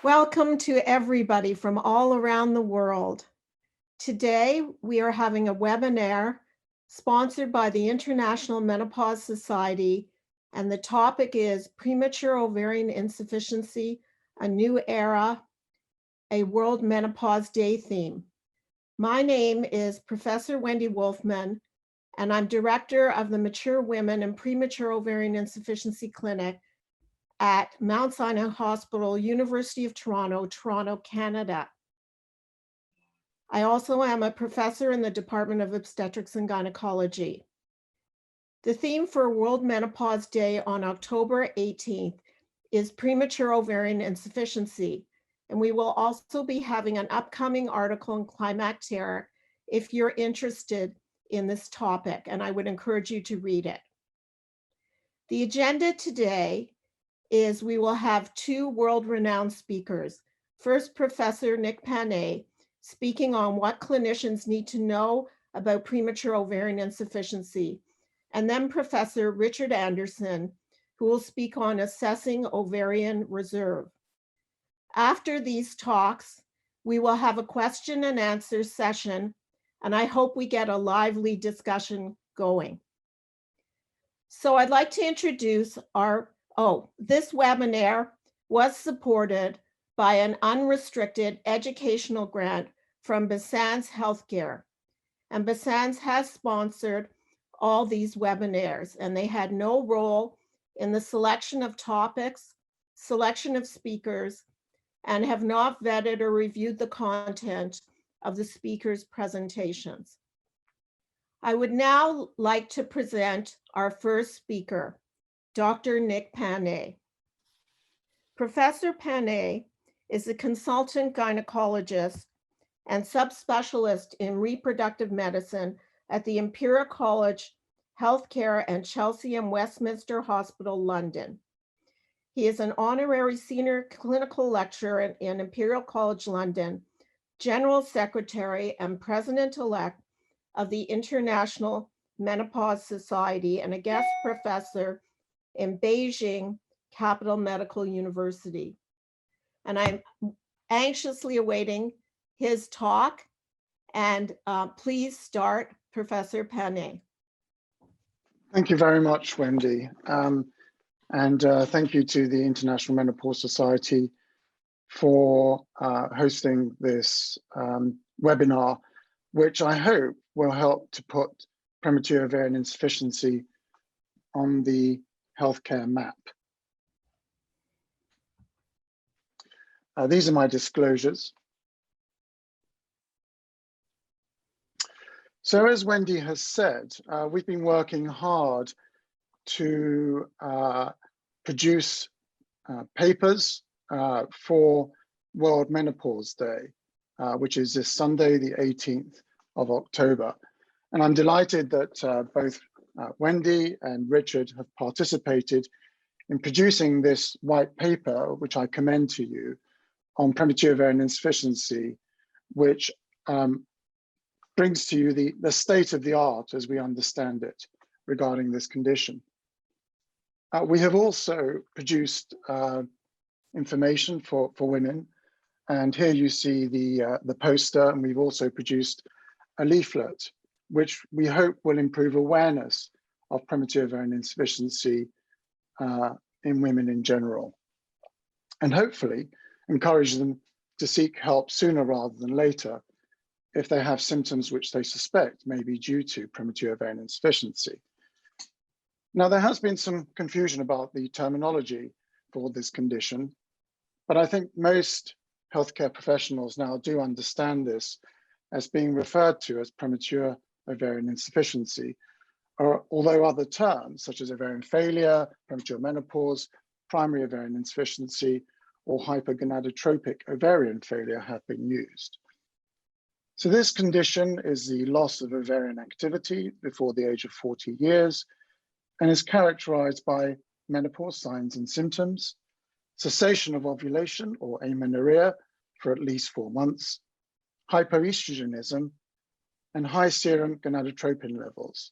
Welcome to everybody from all around the world. Today, we are having a webinar sponsored by the International Menopause Society, and the topic is Premature Ovarian Insufficiency, a New Era, a World Menopause Day theme. My name is Professor Wendy Wolfman, and I'm Director of the Mature Women and Premature Ovarian Insufficiency Clinic at Mount Sinai Hospital, University of Toronto, Toronto, Canada. I also am a professor in the Department of Obstetrics and Gynecology. The theme for World Menopause Day on October 18th is premature ovarian insufficiency, and we will also be having an upcoming article in Climacteric if you're interested in this topic, and I would encourage you to read it. The agenda today is we will have two world-renowned speakers. First, Professor Nick Panay, speaking on what clinicians need to know about premature ovarian insufficiency, and then Professor Richard Anderson, who will speak on assessing ovarian reserve. After these talks, we will have a question and answer session, and I hope we get a lively discussion going. So I'd like to introduce this webinar was supported by an unrestricted educational grant from Bessans Healthcare. And Bessans has sponsored all these webinars, and they had no role in the selection of topics, selection of speakers, and have not vetted or reviewed the content of the speakers' presentations. I would now like to present our first speaker, Dr. Nick Panay. Professor Panay is a consultant gynecologist and subspecialist in reproductive medicine at the Imperial College Healthcare and Chelsea and Westminster Hospital, London. He is an honorary senior clinical lecturer in Imperial College London, General Secretary and President-elect of the International Menopause Society, and a guest professor in Beijing Capital Medical University. And I'm anxiously awaiting his talk, and please start, Professor Panay. Thank you very much, Wendy. Thank you to the International Menopause Society for hosting this webinar, which I hope will help to put premature ovarian insufficiency on the healthcare map. These are my disclosures. So as Wendy has said, we've been working hard to produce papers for World Menopause Day, which is this Sunday, the 18th of October. And I'm delighted that both Wendy and Richard have participated in producing this white paper, which I commend to you, on premature ovarian insufficiency, which brings to you the state of the art as we understand it regarding this condition. We have also produced information for women, and here you see the poster, and we've also produced a leaflet, which we hope will improve awareness of premature ovarian insufficiency in women in general, and hopefully encourage them to seek help sooner rather than later if they have symptoms which they suspect may be due to premature ovarian insufficiency. Now, there has been some confusion about the terminology for this condition, but I think most healthcare professionals now do understand this as being referred to as premature ovarian insufficiency, although other terms such as ovarian failure, premature menopause, primary ovarian insufficiency, or hypergonadotropic ovarian failure have been used. So this condition is the loss of ovarian activity before the age of 40 years and is characterized by menopause signs and symptoms, cessation of ovulation or amenorrhea for at least 4 months, hypoestrogenism, and high serum gonadotropin levels.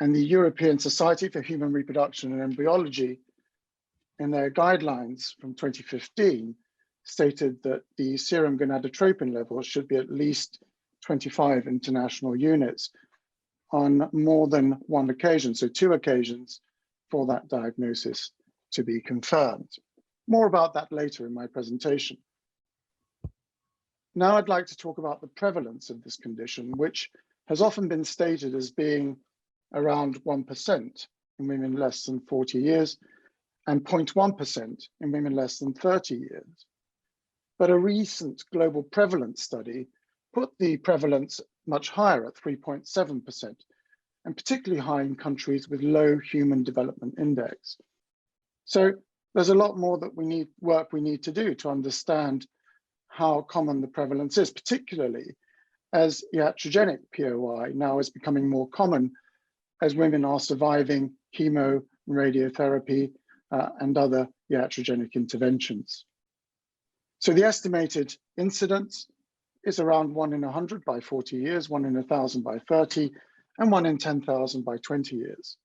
And the European Society for Human Reproduction and Embryology, in their guidelines from 2015, stated that the serum gonadotropin levels should be at least 25 international units on more than one occasion, so 2 occasions for that diagnosis to be confirmed. More about that later in my presentation. Now I'd like to talk about the prevalence of this condition, which has often been stated as being around 1% in women less than 40 years and 0.1% in women less than 30 years. But a recent global prevalence study put the prevalence much higher at 3.7%, and particularly high in countries with low human development index. So there's a lot more that we need to do to understand how common the prevalence is, particularly as iatrogenic POI now is becoming more common as women are surviving chemo, radiotherapy, and other iatrogenic interventions. So the estimated incidence is around 1 in 100 by 40 years, 1 in 1,000 by 30, and 1 in 10,000 by 20 years.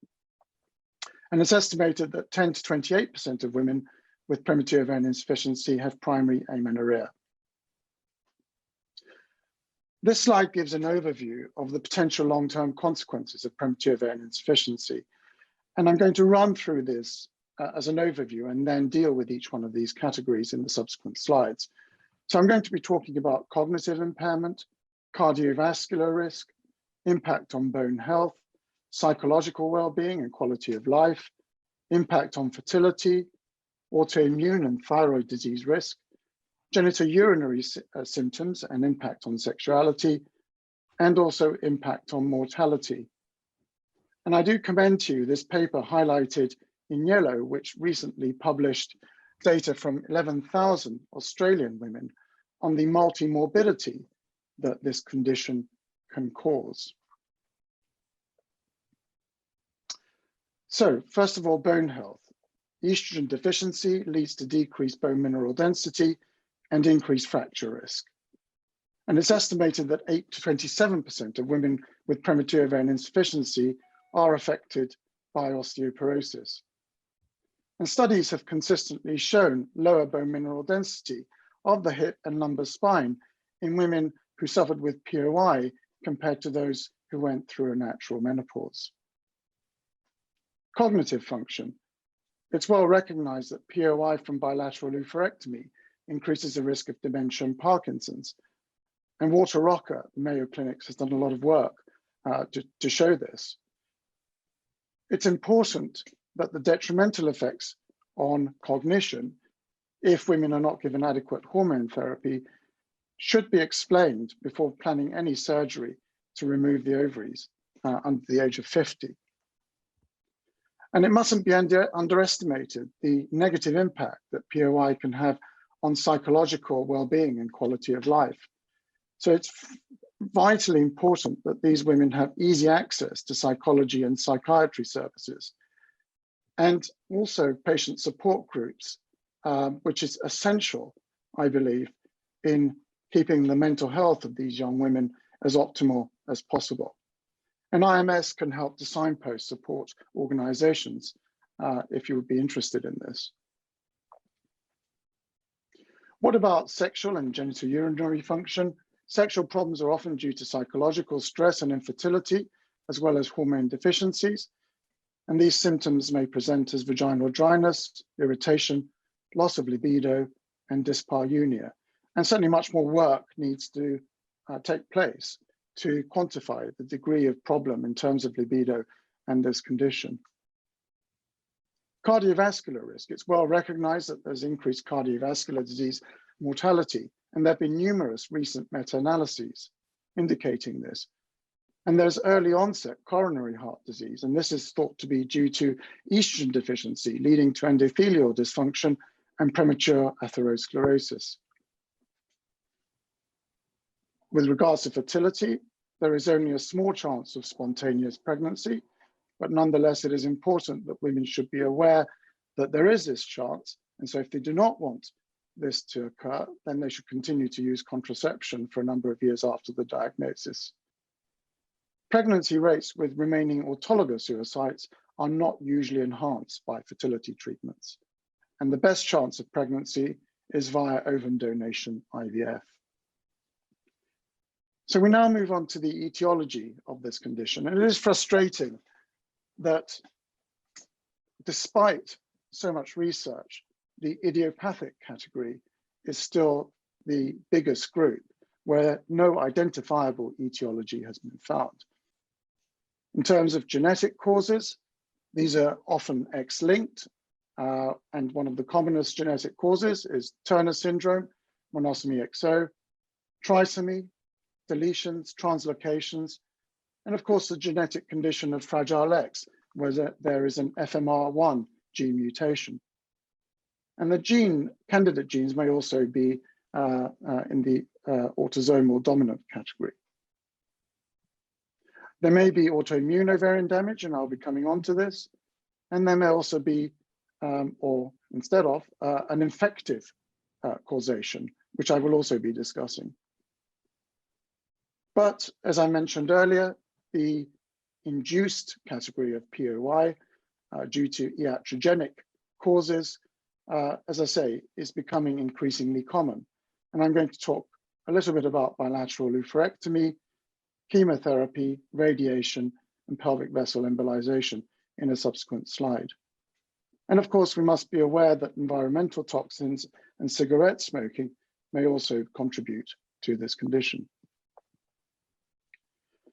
And it's estimated that 10 to 28% of women with premature ovarian insufficiency have primary amenorrhea. This slide gives an overview of the potential long-term consequences of premature ovarian insufficiency. And I'm going to run through this as an overview and then deal with each one of these categories in the subsequent slides. So I'm going to be talking about cognitive impairment, cardiovascular risk, impact on bone health, psychological well-being and quality of life, impact on fertility, autoimmune and thyroid disease risk, genitourinary symptoms and impact on sexuality, and also impact on mortality. And I do commend to you this paper highlighted in yellow, which recently published data from 11,000 Australian women on the multi-morbidity that this condition can cause. So first of all, bone health. Estrogen deficiency leads to decreased bone mineral density and increased fracture risk. And it's estimated that 8 to 27% of women with premature ovarian insufficiency are affected by osteoporosis. And studies have consistently shown lower bone mineral density of the hip and lumbar spine in women who suffered with POI compared to those who went through a natural menopause. Cognitive function. It's well recognized that POI from bilateral oophorectomy increases the risk of dementia and Parkinson's. And Walter Rocker at the Mayo Clinic has done a lot of work to show this. It's important that the detrimental effects on cognition, if women are not given adequate hormone therapy, should be explained before planning any surgery to remove the ovaries under the age of 50. And it mustn't be underestimated the negative impact that POI can have on psychological well-being and quality of life. So it's vitally important that these women have easy access to psychology and psychiatry services, and also patient support groups, which is essential, I believe, in keeping the mental health of these young women as optimal as possible. And IMS can help to signpost support organizations if you would be interested in this. What about sexual and genitourinary function? Sexual problems are often due to psychological stress and infertility, as well as hormone deficiencies. And these symptoms may present as vaginal dryness, irritation, loss of libido, and dyspareunia. And certainly much more work needs to take place to quantify the degree of problem in terms of libido and this condition. Cardiovascular risk. It's well recognized that there's increased cardiovascular disease mortality, and there have been numerous recent meta-analyses indicating this. And there's early onset coronary heart disease, and this is thought to be due to estrogen deficiency, leading to endothelial dysfunction and premature atherosclerosis. With regards to fertility, there is only a small chance of spontaneous pregnancy, but nonetheless, it is important that women should be aware that there is this chance. And so if they do not want this to occur, then they should continue to use contraception for a number of years after the diagnosis. Pregnancy rates with remaining autologous oocytes are not usually enhanced by fertility treatments. And the best chance of pregnancy is via ovum donation IVF. So we now move on to the etiology of this condition. And it is frustrating that despite so much research, the idiopathic category is still the biggest group where no identifiable etiology has been found. In terms of genetic causes, these are often X-linked, and one of the commonest genetic causes is Turner syndrome, monosomy XO, trisomy, deletions, translocations, and of course the genetic condition of Fragile X, where there is an FMR1 gene mutation. And the candidate genes may also be in the autosomal dominant category. There may be autoimmune ovarian damage, and I'll be coming on to this. And there may also be, or instead of, an infective causation, which I will also be discussing. But as I mentioned earlier, the induced category of POI due to iatrogenic causes, as I say, is becoming increasingly common. And I'm going to talk a little bit about bilateral oophorectomy, chemotherapy, radiation, and pelvic vessel embolization in a subsequent slide. And of course, we must be aware that environmental toxins and cigarette smoking may also contribute to this condition.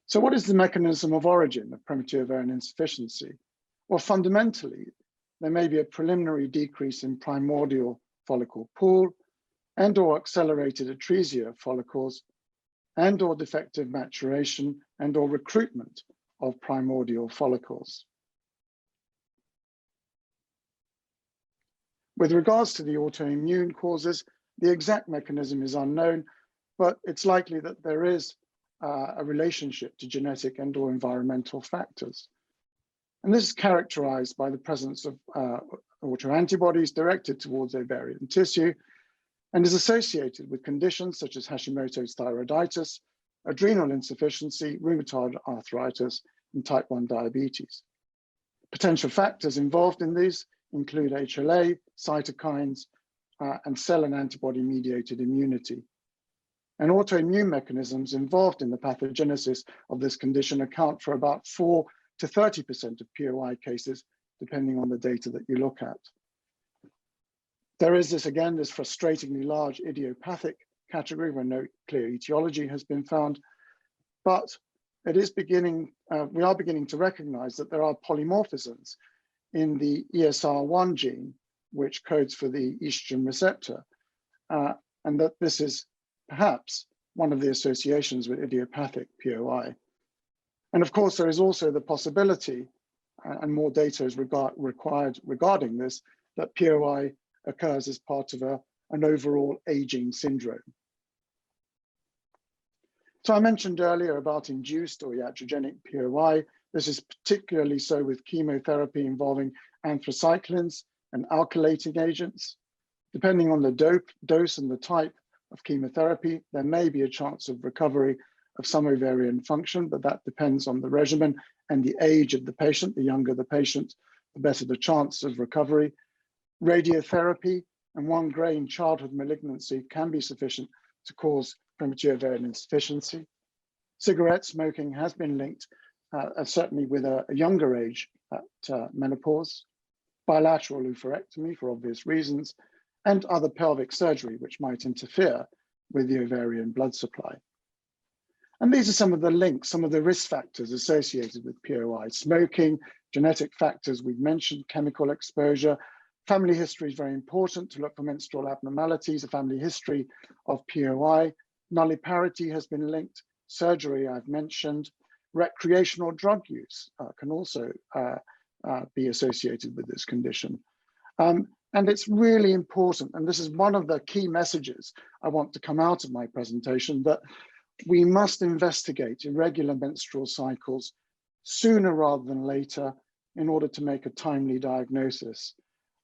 So what is the mechanism of origin of premature ovarian insufficiency? Well, fundamentally, there may be a preliminary decrease in primordial follicle pool and/or accelerated atresia of follicles and/or defective maturation and/or recruitment of primordial follicles. With regards to the autoimmune causes, the exact mechanism is unknown, but it's likely that there is a relationship to genetic and/or environmental factors. And this is characterized by the presence of autoantibodies directed towards ovarian tissue and is associated with conditions such as Hashimoto's thyroiditis, adrenal insufficiency, rheumatoid arthritis, and type 1 diabetes. Potential factors involved in these include HLA, cytokines, and cell and antibody-mediated immunity. And autoimmune mechanisms involved in the pathogenesis of this condition account for about 4 to 30% of POI cases, depending on the data that you look at. There is this frustratingly large idiopathic category where no clear etiology has been found, but it is we are beginning to recognize that there are polymorphisms in the ESR1 gene, which codes for the estrogen receptor, and that this is perhaps one of the associations with idiopathic POI. And of course, there is also the possibility, and more data is required regarding this, that POI occurs as part of an overall aging syndrome. So I mentioned earlier about induced or iatrogenic POI. This is particularly so with chemotherapy involving anthracyclines and alkylating agents. Depending on the dose and the type of chemotherapy, there may be a chance of recovery of some ovarian function, but that depends on the regimen and the age of the patient. The younger the patient, the better the chance of recovery. Radiotherapy and 1-grain childhood malignancy can be sufficient to cause premature ovarian insufficiency. Cigarette smoking has been linked, certainly with a younger age at menopause. Bilateral oophorectomy for obvious reasons, and other pelvic surgery which might interfere with the ovarian blood supply. And these are some of the links, some of the risk factors associated with POI. Smoking, genetic factors we've mentioned, chemical exposure. Family history is very important to look for menstrual abnormalities, a family history of POI. Nulliparity has been linked, surgery I've mentioned. Recreational drug use can also be associated with this condition. And it's really important, and this is one of the key messages I want to come out of my presentation, that we must investigate irregular menstrual cycles sooner rather than later in order to make a timely diagnosis.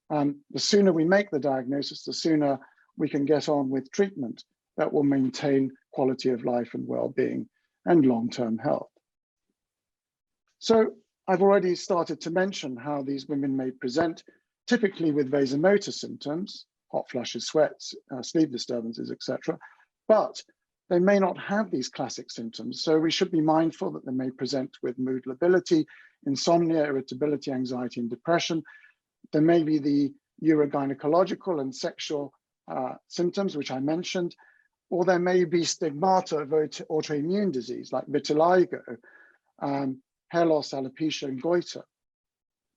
The sooner we make the diagnosis, the sooner we can get on with treatment that will maintain quality of life and well-being and long-term health. So I've already started to mention how these women may present, typically with vasomotor symptoms, hot flushes, sweats, sleep disturbances, etc. But they may not have these classic symptoms. So we should be mindful that they may present with mood lability, insomnia, irritability, anxiety, and depression. There may be the urogynecological and sexual symptoms, which I mentioned, or there may be stigmata of autoimmune disease like vitiligo, hair loss, alopecia, and goiter.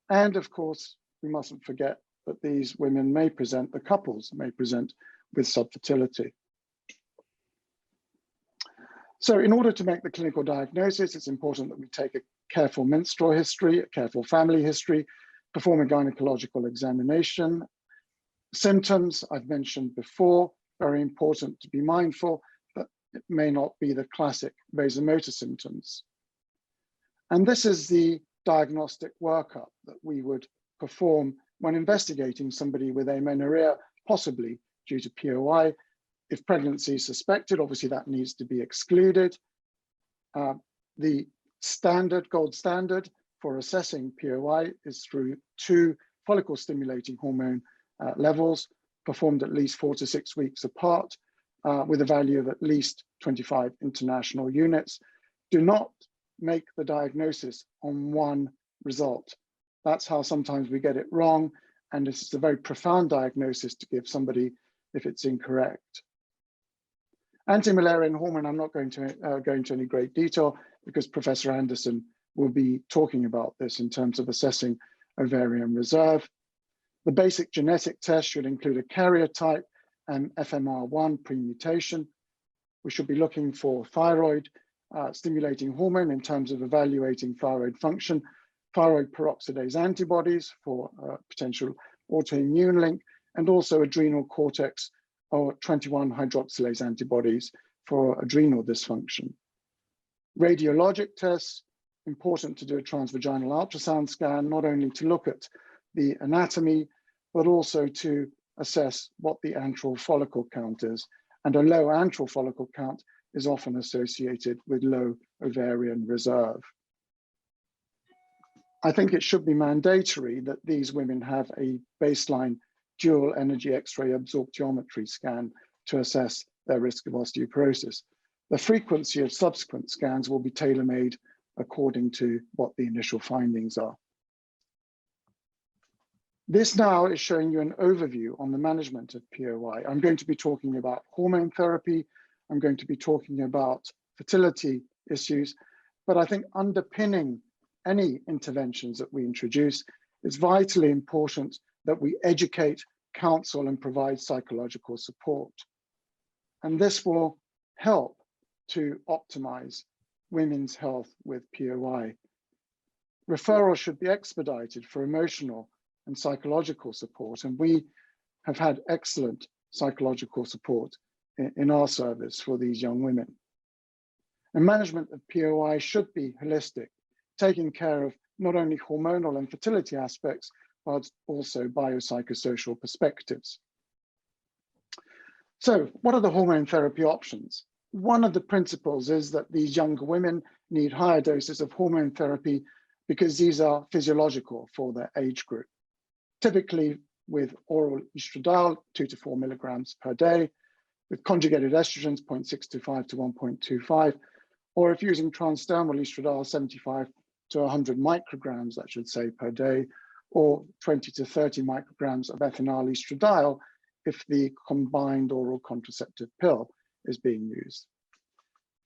And of course, we mustn't forget that these women may present, the couples may present with subfertility. So in order to make the clinical diagnosis, it's important that we take a careful menstrual history, a careful family history, perform a gynecological examination. Symptoms, I've mentioned before, very important to be mindful that it may not be the classic vasomotor symptoms. And this is the diagnostic workup that we would perform when investigating somebody with amenorrhea, possibly due to POI. If pregnancy is suspected, obviously that needs to be excluded. The gold standard for assessing POI is through 2 follicle stimulating hormone levels performed at least 4 to 6 weeks apart with a value of at least 25 international units. Do not make the diagnosis on one result. That's how sometimes we get it wrong. And this is a very profound diagnosis to give somebody if it's incorrect. Anti-Müllerian hormone, I'm not going to go into any great detail because Professor Anderson will be talking about this in terms of assessing ovarian reserve. The basic genetic test should include a carrier type and FMR1 premutation. We should be looking for thyroid stimulating hormone in terms of evaluating thyroid function, thyroid peroxidase antibodies for potential autoimmune link, and also adrenal cortex or 21 hydroxylase antibodies for adrenal dysfunction. Radiologic tests, important to do a transvaginal ultrasound scan, not only to look at the anatomy, but also to assess what the antral follicle count is. And a low antral follicle count is often associated with low ovarian reserve. I think it should be mandatory that these women have a baseline dual energy X-ray absorptiometry scan to assess their risk of osteoporosis. The frequency of subsequent scans will be tailor-made according to what the initial findings are. This now is showing you an overview on the management of POI. I'm going to be talking about hormone therapy. I'm going to be talking about fertility issues, but I think underpinning any interventions that we introduce, it's vitally important that we educate, counsel, and provide psychological support. And this will help to optimize women's health with POI. Referral should be expedited for emotional and psychological support, and we have had excellent psychological support in our service for these young women. And management of POI should be holistic, taking care of not only hormonal and fertility aspects, but also biopsychosocial perspectives. So what are the hormone therapy options? One of the principles is that these younger women need higher doses of hormone therapy because these are physiological for their age group. Typically with oral estradiol, 2 to 4 milligrams per day, with conjugated estrogens, 0.625 to 1.25, or if using transdermal estradiol, 75 to 100 micrograms, I should say, per day, or 20 to 30 micrograms of ethinyl estradiol if the combined oral contraceptive pill is being used.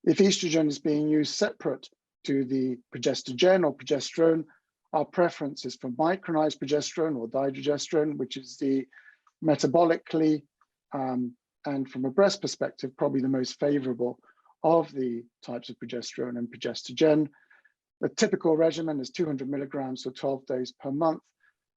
If estrogen is being used separate to the progestogen or progesterone, our preference is for micronized progesterone or dydrogesterone, which is the metabolically and from a breast perspective, probably the most favorable of the types of progesterone and progestogen. The typical regimen is 200 milligrams for 12 days per month,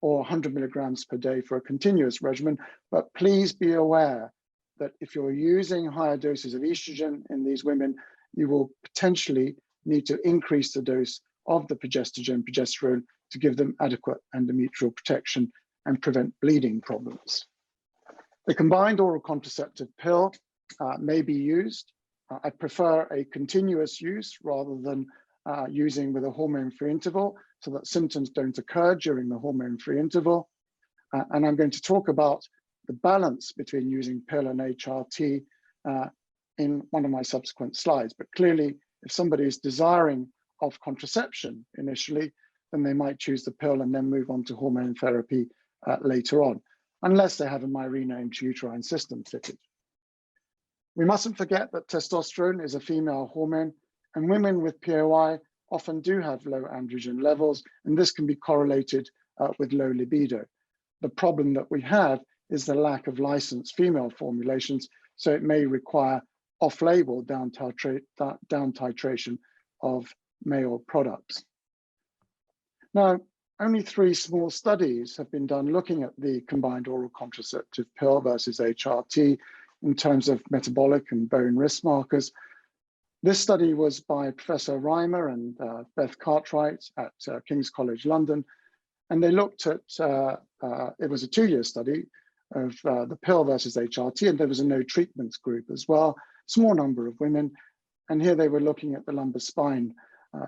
or 100 milligrams per day for a continuous regimen. But please be aware that if you're using higher doses of estrogen in these women, you will potentially need to increase the dose of the progestogen, progesterone to give them adequate endometrial protection and prevent bleeding problems. The combined oral contraceptive pill may be used. I prefer a continuous use rather than using with a hormone-free interval so that symptoms don't occur during the hormone-free interval. And I'm going to talk about the balance between using pill and HRT in one of my subsequent slides. But clearly, if somebody is desiring of contraception initially, then they might choose the pill and then move on to hormone therapy later on, unless they have a Mirena intrauterine system fitted. We mustn't forget that testosterone is a female hormone, and women with POI often do have low androgen levels, and this can be correlated with low libido. The problem that we have is the lack of licensed female formulations, so it may require off-label down titration of male products. Now, only 3 small studies have been done looking at the combined oral contraceptive pill versus HRT in terms of metabolic and bone risk markers. This study was by Professor Reimer and Beth Cartwright at King's College London, and they looked at, it was a 2-year study of the pill versus HRT, and there was a no treatments group as well, small number of women, and here they were looking at the lumbar spine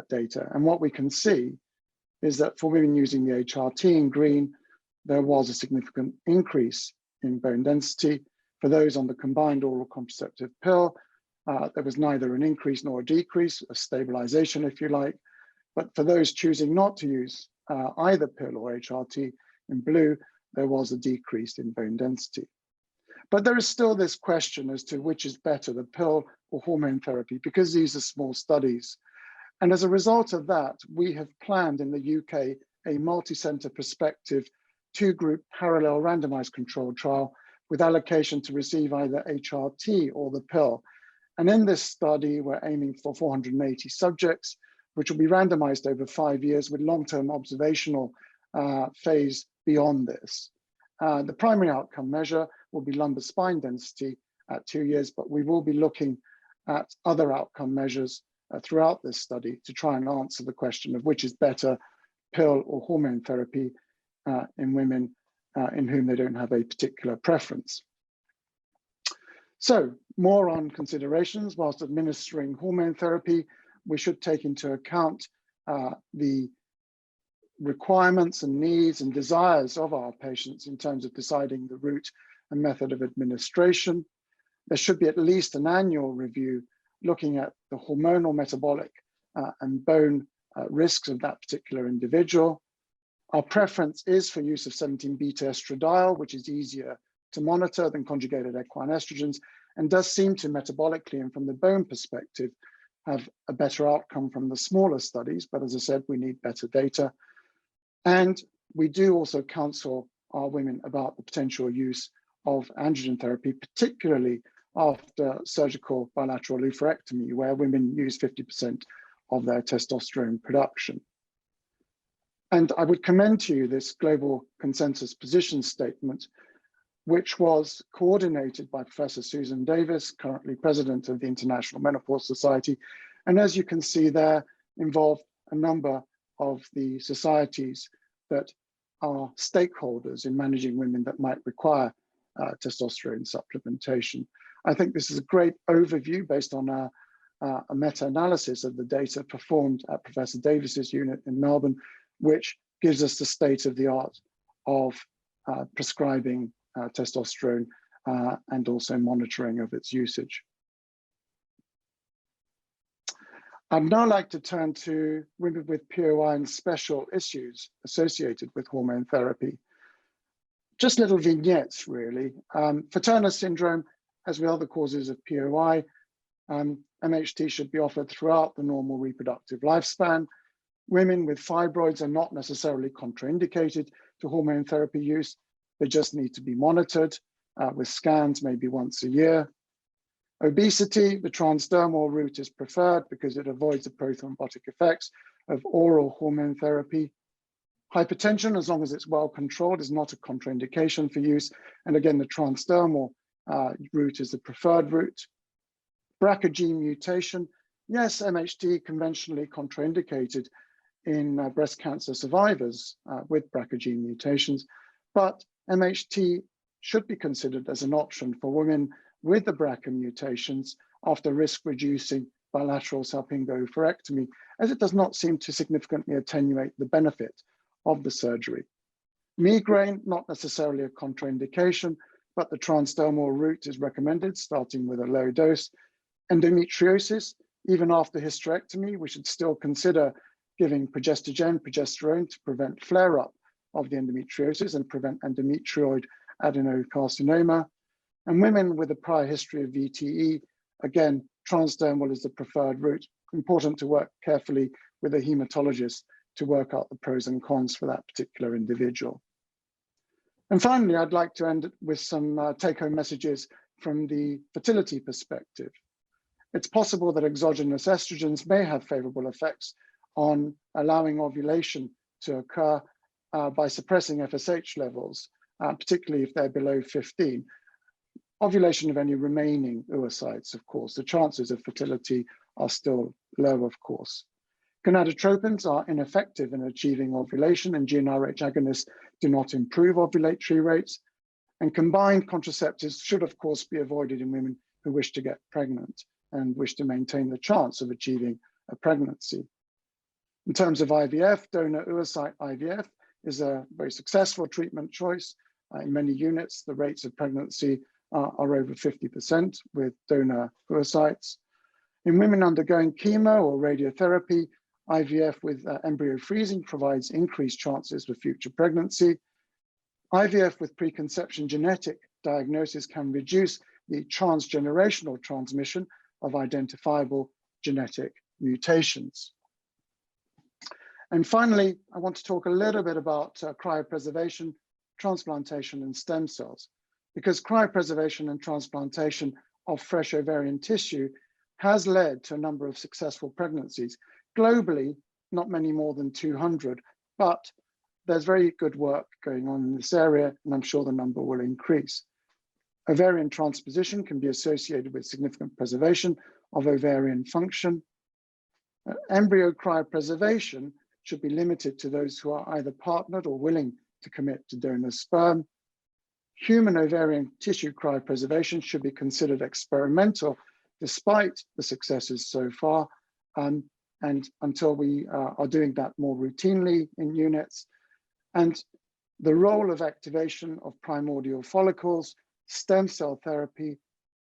data. And what we can see is that for women using the HRT in green, there was a significant increase in bone density. For those on the combined oral contraceptive pill, there was neither an increase nor a decrease, a stabilization if you like. But for those choosing not to use either pill or HRT in blue, there was a decrease in bone density. But there is still this question as to which is better, the pill or hormone therapy, because these are small studies. And as a result of that, we have planned in the UK a multi-center prospective 2-group parallel randomized controlled trial with allocation to receive either HRT or the pill. And in this study, we're aiming for 480 subjects, which will be randomized over 5 years with long-term observational phase beyond this. The primary outcome measure will be lumbar spine density at 2 years, but we will be looking at other outcome measures throughout this study to try and answer the question of which is better, pill or hormone therapy in women in whom they don't have a particular preference. So more on considerations. Whilst administering hormone therapy, we should take into account the requirements and needs and desires of our patients in terms of deciding the route and method of administration. There should be at least an annual review looking at the hormonal, metabolic, and bone risks of that particular individual. Our preference is for use of 17-beta estradiol, which is easier to monitor than conjugated equine estrogens, and does seem to metabolically and from the bone perspective have a better outcome from the smaller studies. But as I said, we need better data. And we do also counsel our women about the potential use of androgen therapy, particularly after surgical bilateral oophorectomy, where women use 50% of their testosterone production. And I would commend to you this global consensus position statement, which was coordinated by Professor Susan Davis, currently president of the International Menopause Society. And as you can see there, involved a number of the societies that are stakeholders in managing women that might require testosterone supplementation. I think this is a great overview based on a meta-analysis of the data performed at Professor Davis's unit in Melbourne, which gives us the state of the art of prescribing testosterone and also monitoring of its usage. I'd now like to turn to women with POI and special issues associated with hormone therapy. Just little vignettes, really. For Turner syndrome, as with other causes of POI, MHT should be offered throughout the normal reproductive lifespan. Women with fibroids are not necessarily contraindicated to hormone therapy use. They just need to be monitored with scans maybe once a year. Obesity, the transdermal route is preferred because it avoids the prothrombotic effects of oral hormone therapy. Hypertension, as long as it's well controlled, is not a contraindication for use. And again, the transdermal route is the preferred route. BRCA gene mutation, yes, MHT conventionally contraindicated in breast cancer survivors with BRCA gene mutations, but MHT should be considered as an option for women with the BRCA mutations after risk-reducing bilateral salpingo-oophorectomy, as it does not seem to significantly attenuate the benefit of the surgery. Migraine, not necessarily a contraindication, but the transdermal route is recommended, starting with a low dose. Endometriosis, even after hysterectomy, we should still consider giving progesterone to prevent flare-up of the endometriosis and prevent endometrioid adenocarcinoma. And women with a prior history of VTE, again, transdermal is the preferred route. Important to work carefully with a hematologist to work out the pros and cons for that particular individual. And finally, I'd like to end with some take-home messages from the fertility perspective. It's possible that exogenous estrogens may have favorable effects on allowing ovulation to occur by suppressing FSH levels, particularly if they're below 15. Ovulation of any remaining oocytes, of course, the chances of fertility are still low, of course. Gonadotropins are ineffective in achieving ovulation, and GnRH agonists do not improve ovulatory rates. And combined contraceptives should, of course, be avoided in women who wish to get pregnant and wish to maintain the chance of achieving a pregnancy. In terms of IVF, donor oocyte IVF is a very successful treatment choice. In many units, the rates of pregnancy are over 50% with donor oocytes. In women undergoing chemo or radiotherapy, IVF with embryo freezing provides increased chances for future pregnancy. IVF with preconception genetic diagnosis can reduce the transgenerational transmission of identifiable genetic mutations. And finally, I want to talk a little bit about cryopreservation, transplantation, and stem cells, because cryopreservation and transplantation of fresh ovarian tissue has led to a number of successful pregnancies. Globally, not many more than 200, but there's very good work going on in this area, and I'm sure the number will increase. Ovarian transposition can be associated with significant preservation of ovarian function. Embryo cryopreservation should be limited to those who are either partnered or willing to commit to donor sperm. Human ovarian tissue cryopreservation should be considered experimental, despite the successes so far, and until we are doing that more routinely in units. And the role of activation of primordial follicles, stem cell therapy,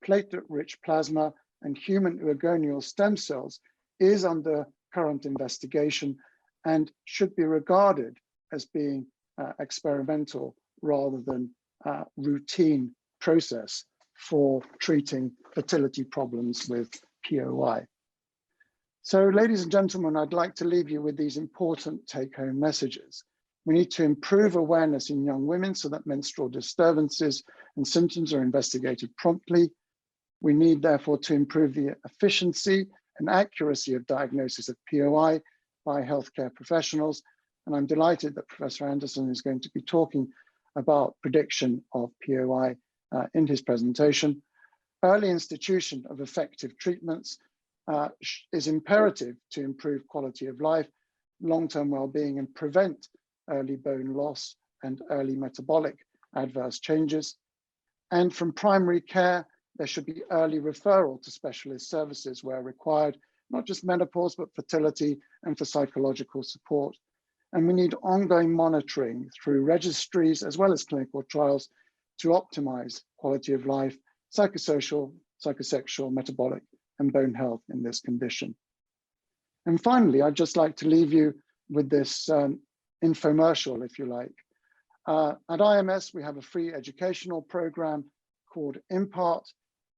platelet-rich plasma, and human oogonial stem cells is under current investigation and should be regarded as being experimental rather than routine process for treating fertility problems with POI. So, ladies and gentlemen, I'd like to leave you with these important take-home messages. We need to improve awareness in young women so that menstrual disturbances and symptoms are investigated promptly. We need, therefore, to improve the efficiency and accuracy of diagnosis of POI by healthcare professionals. And I'm delighted that Professor Anderson is going to be talking about prediction of POI in his presentation. Early institution of effective treatments is imperative to improve quality of life, long-term well-being, and prevent early bone loss and early metabolic adverse changes. And from primary care, there should be early referral to specialist services where required, not just menopause, but fertility and for psychological support. And we need ongoing monitoring through registries as well as clinical trials to optimize quality of life, psychosocial, psychosexual, metabolic, and bone health in this condition. And finally, I'd just like to leave you with this infomercial, if you like. At IMS, we have a free educational program called Impart,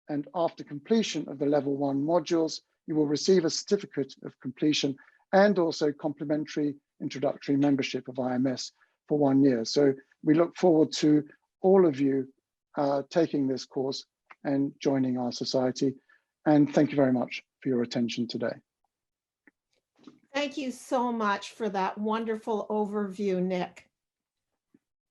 and after completion of the level 1 modules, you will receive a certificate of completion and also complimentary introductory membership of IMS for 1 year. So we look forward to all of you taking this course and joining our society. And thank you very much for your attention today. Thank you so much for that wonderful overview, Nick.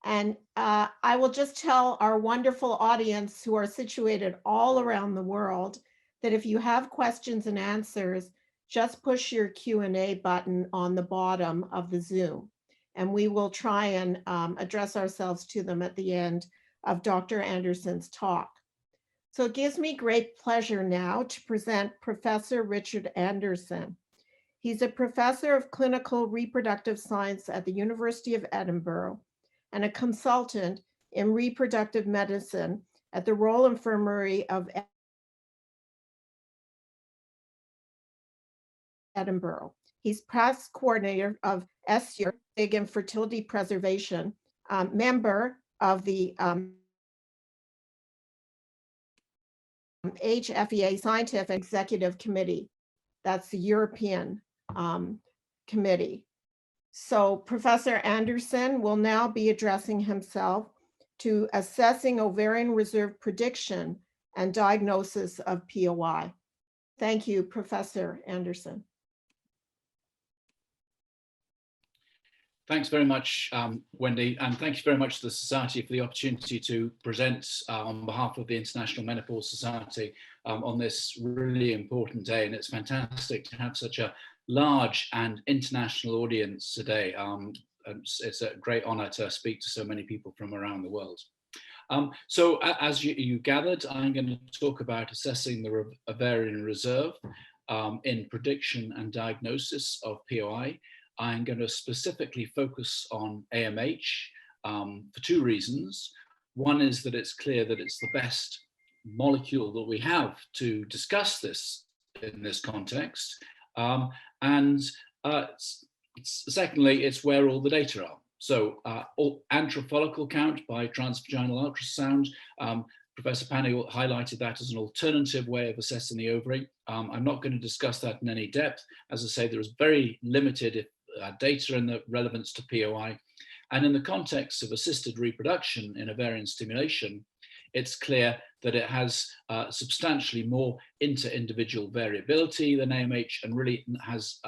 And I will just tell our wonderful audience who are situated all around the world that if you have questions and answers, just push your Q&A button on the bottom of the Zoom, and we will try and address ourselves to them at the end of Dr. Anderson's talk. So it gives me great pleasure now to present Professor Richard Anderson. He's a professor of clinical reproductive science at the University of Edinburgh and a consultant in reproductive medicine at the Royal Infirmary of Edinburgh. He's past coordinator of SURE, Big Infertility Preservation, member of the HFEA Scientific Executive Committee. That's the European committee. So Professor Anderson will now be addressing himself to assessing ovarian reserve prediction and diagnosis of POI. Thank you, Professor Anderson. Thanks very much, Wendy, and thank you very much to the Society for the opportunity to present on behalf of the International Menopause Society on this really important day. And it's fantastic to have such a large and international audience today. It's a great honor to speak to so many people from around the world. So as you gathered, I'm going to talk about assessing the ovarian reserve in prediction and diagnosis of POI. I'm going to specifically focus on AMH for two reasons. One is that it's clear that it's the best molecule that we have to discuss this in this context. Secondly, it's where all the data are. So antral follicle count by transvaginal ultrasound, Professor Panay highlighted that as an alternative way of assessing the ovary. I'm not going to discuss that in any depth. As I say, there is very limited data in the relevance to POI. And in the context of assisted reproduction in ovarian stimulation, it's clear that it has substantially more inter-individual variability than AMH and really has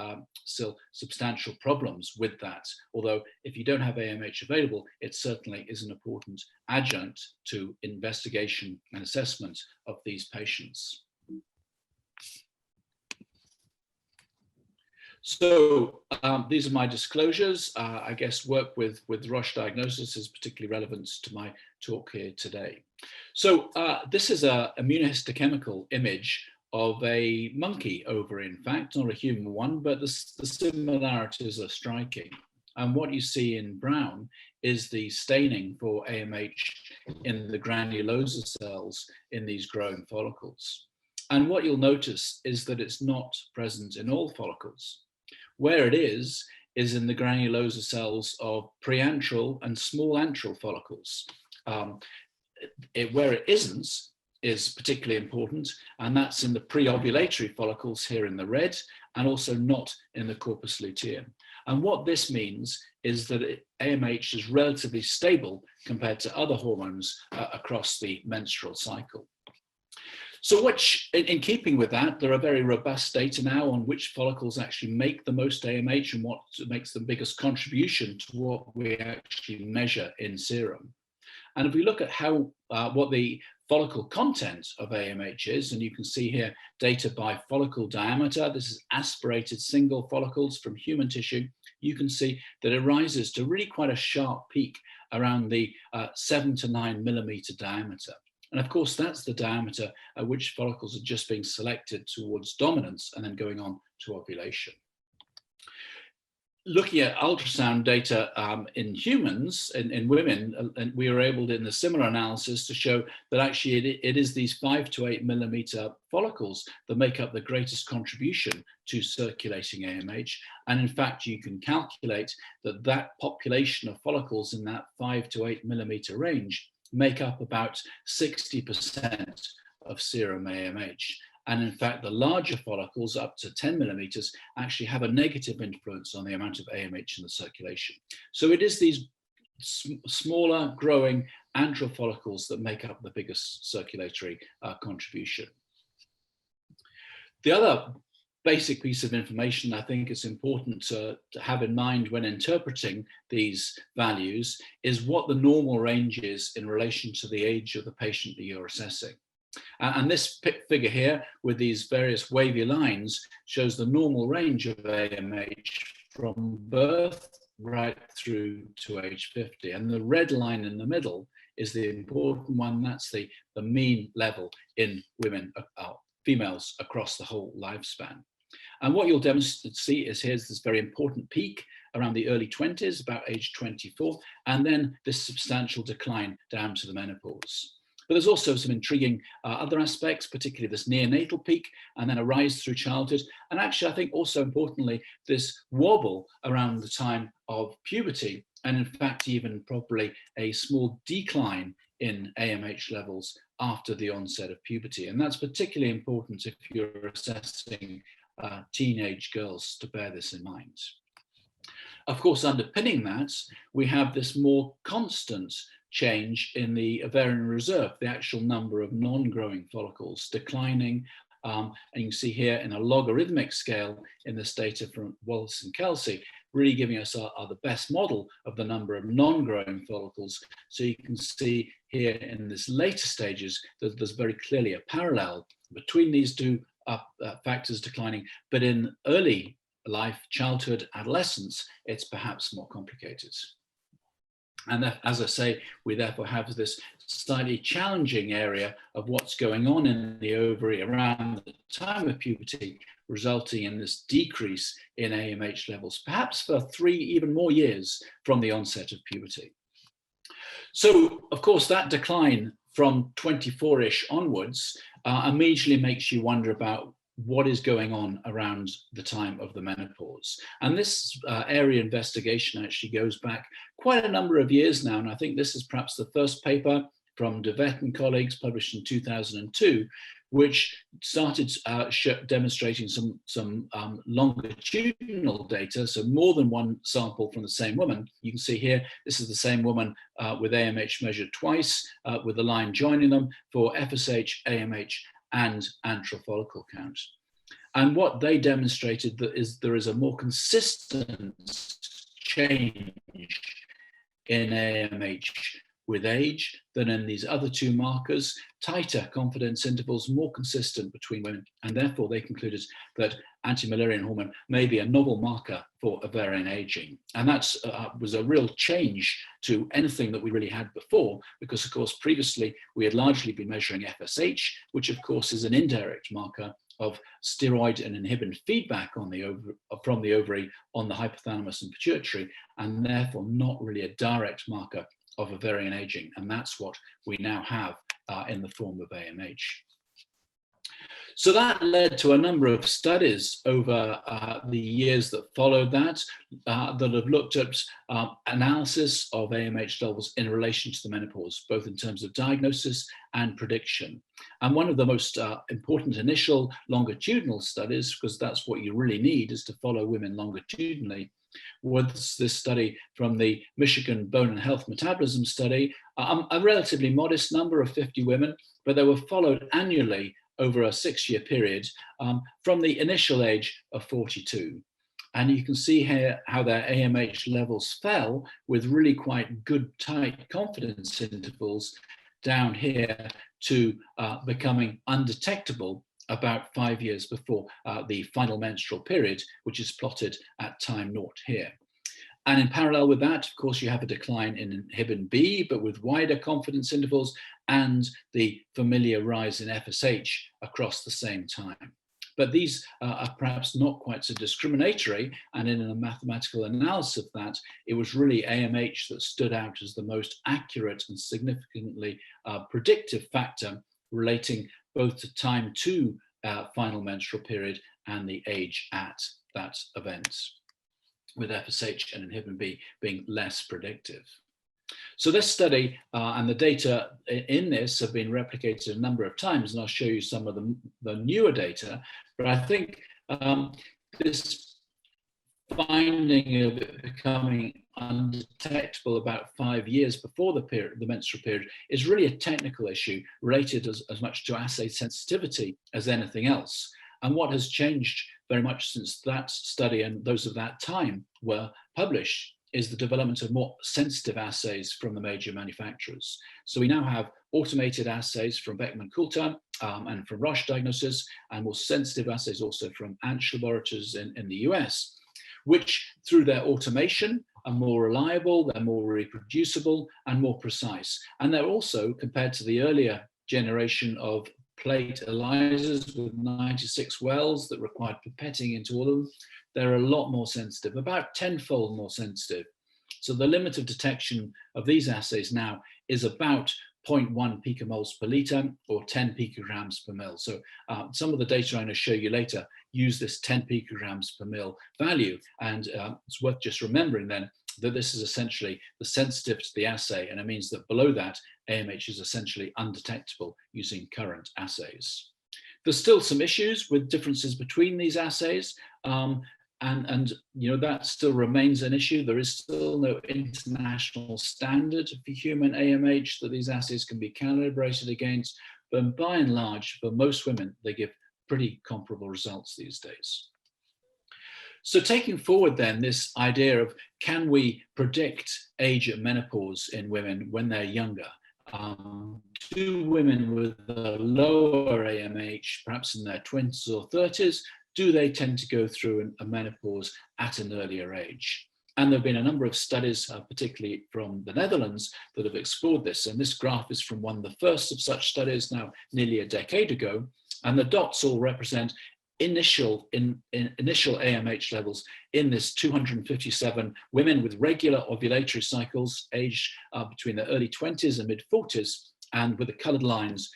still substantial problems with that. Although if you don't have AMH available, it certainly is an important adjunct to investigation and assessment of these patients. So these are my disclosures. I guess work with Roche Diagnosis is particularly relevant to my talk here today. So this is an immunohistochemical image of a monkey ovary, in fact, not a human one, but the similarities are striking. And what you see in brown is the staining for AMH in the granulosa cells in these growing follicles. And what you'll notice is that it's not present in all follicles. Where it is in the granulosa cells of preantral and small antral follicles. Where it isn't is particularly important, and that's in the pre-ovulatory follicles here in the red, and also not in the corpus luteum. And what this means is that AMH is relatively stable compared to other hormones across the menstrual cycle. So in keeping with that, there are very robust data now on which follicles actually make the most AMH and what makes the biggest contribution to what we actually measure in serum. And if we look at what the follicle content of AMH is, and you can see here data by follicle diameter, this is aspirated single follicles from human tissue, you can see that it rises to really quite a sharp peak around the 7 to 9 millimeter diameter. And of course, that's the diameter at which follicles are just being selected towards dominance and then going on to ovulation. Looking at ultrasound data in humans, in women, and we were able to, in a similar analysis, to show that actually it is these 5 to 8 millimeter follicles that make up the greatest contribution to circulating AMH. And in fact, you can calculate that that population of follicles in that 5 to 8 millimeter range make up about 60% of serum AMH. And in fact, the larger follicles up to 10 millimeters actually have a negative influence on the amount of AMH in the circulation. So it is these smaller growing antral follicles that make up the biggest circulatory contribution. The other basic piece of information I think it's important to have in mind when interpreting these values is what the normal range is in relation to the age of the patient that you're assessing. And this figure here with these various wavy lines shows the normal range of AMH from birth right through to age 50. And the red line in the middle is the important one. That's the mean level in women, females across the whole lifespan. And what you'll see is here's this very important peak around the early 20s, about age 24, and then this substantial decline down to the menopause. But there's also some intriguing other aspects, particularly this neonatal peak and then a rise through childhood. And actually, I think also importantly, this wobble around the time of puberty, and in fact, even probably a small decline in AMH levels after the onset of puberty. And that's particularly important if you're assessing teenage girls, to bear this in mind. Of course, underpinning that, we have this more constant change in the ovarian reserve, the actual number of non-growing follicles declining. And you can see here in a logarithmic scale in this data from Wallace and Kelsey, really giving us the best model of the number of non-growing follicles. So you can see here in this later stages that there's very clearly a parallel between these two factors declining, but in early life, childhood, adolescence, it's perhaps more complicated. And as I say, we therefore have this slightly challenging area of what's going on in the ovary around the time of puberty, resulting in this decrease in AMH levels, perhaps for 3 even more years from the onset of puberty. So, of course, that decline from 24-ish onwards immediately makes you wonder about what is going on around the time of the menopause. And this area investigation actually goes back quite a number of years now. And I think this is perhaps the first paper from DeVette and colleagues published in 2002, which started demonstrating some longitudinal data, so more than one sample from the same woman. You can see here, this is the same woman with AMH measured twice, with the line joining them for FSH, AMH, and antral follicle count. And what they demonstrated is there is a more consistent change in AMH with age than in these other two markers, tighter confidence intervals, more consistent between women, and therefore they concluded that anti-Müllerian hormone may be a novel marker for ovarian aging. And that was a real change to anything that we really had before, because of course previously we had largely been measuring FSH, which of course is an indirect marker of steroid and inhibin feedback on from the ovary on the hypothalamus and pituitary, and therefore not really a direct marker of ovarian aging. And that's what we now have in the form of AMH. So that led to a number of studies over the years that followed that have looked at analysis of AMH levels in relation to the menopause, both in terms of diagnosis and prediction. And one of the most important initial longitudinal studies, because that's what you really need, is to follow women longitudinally, was this study from the Michigan Bone and Health Metabolism Study, a relatively modest number of 50 women, but they were followed annually over a 6-year period from the initial age of 42. And you can see here how their AMH levels fell with really quite good tight confidence intervals down here to becoming undetectable about 5 years before the final menstrual period, which is plotted at time 0 here. And in parallel with that, of course, you have a decline in inhibin B, but with wider confidence intervals, and the familiar rise in FSH across the same time. But these are perhaps not quite so discriminatory, and in a mathematical analysis of that, it was really AMH that stood out as the most accurate and significantly predictive factor relating both to time to final menstrual period and the age at that event, with FSH and inhibin B being less predictive. So this study and the data in this have been replicated a number of times, and I'll show you some of the newer data. But I think this finding of it becoming undetectable about 5 years before the menstrual period is really a technical issue related as much to assay sensitivity as anything else. And what has changed very much since that study and those of that time were published is the development of more sensitive assays from the major manufacturers. So we now have automated assays from Beckman Coulter and from Roche Diagnosis, and more sensitive assays also from Ansch laboratories in the US, which through their automation are more reliable, they're more reproducible and more precise. And they're also, compared to the earlier generation of plate ELISAs with 96 wells that required pipetting into all of them, they're a lot more sensitive, about 10-fold more sensitive. So the limit of detection of these assays now is about 0.1 picomoles per litre or 10 picograms per mil. So some of the data I'm going to show you later use this 10 picograms per mil value. And it's worth just remembering then that this is essentially the sensitivity to the assay, and it means that below that, AMH is essentially undetectable using current assays. There's still some issues with differences between these assays, and you know, that still remains an issue. There is still no international standard for human AMH that these assays can be calibrated against, but by and large, for most women, they give pretty comparable results these days. So taking forward then this idea of, can we predict age at menopause in women when they're younger? Do women with a lower AMH, perhaps in their 20s or 30s, do they tend to go through a menopause at an earlier age? And there have been a number of studies, particularly from the Netherlands, that have explored this. And this graph is from one of the first of such studies, now nearly a decade ago. And the dots all represent initial AMH levels in this 257 women with regular ovulatory cycles, aged between the early 20s and mid 40s, and with the colored lines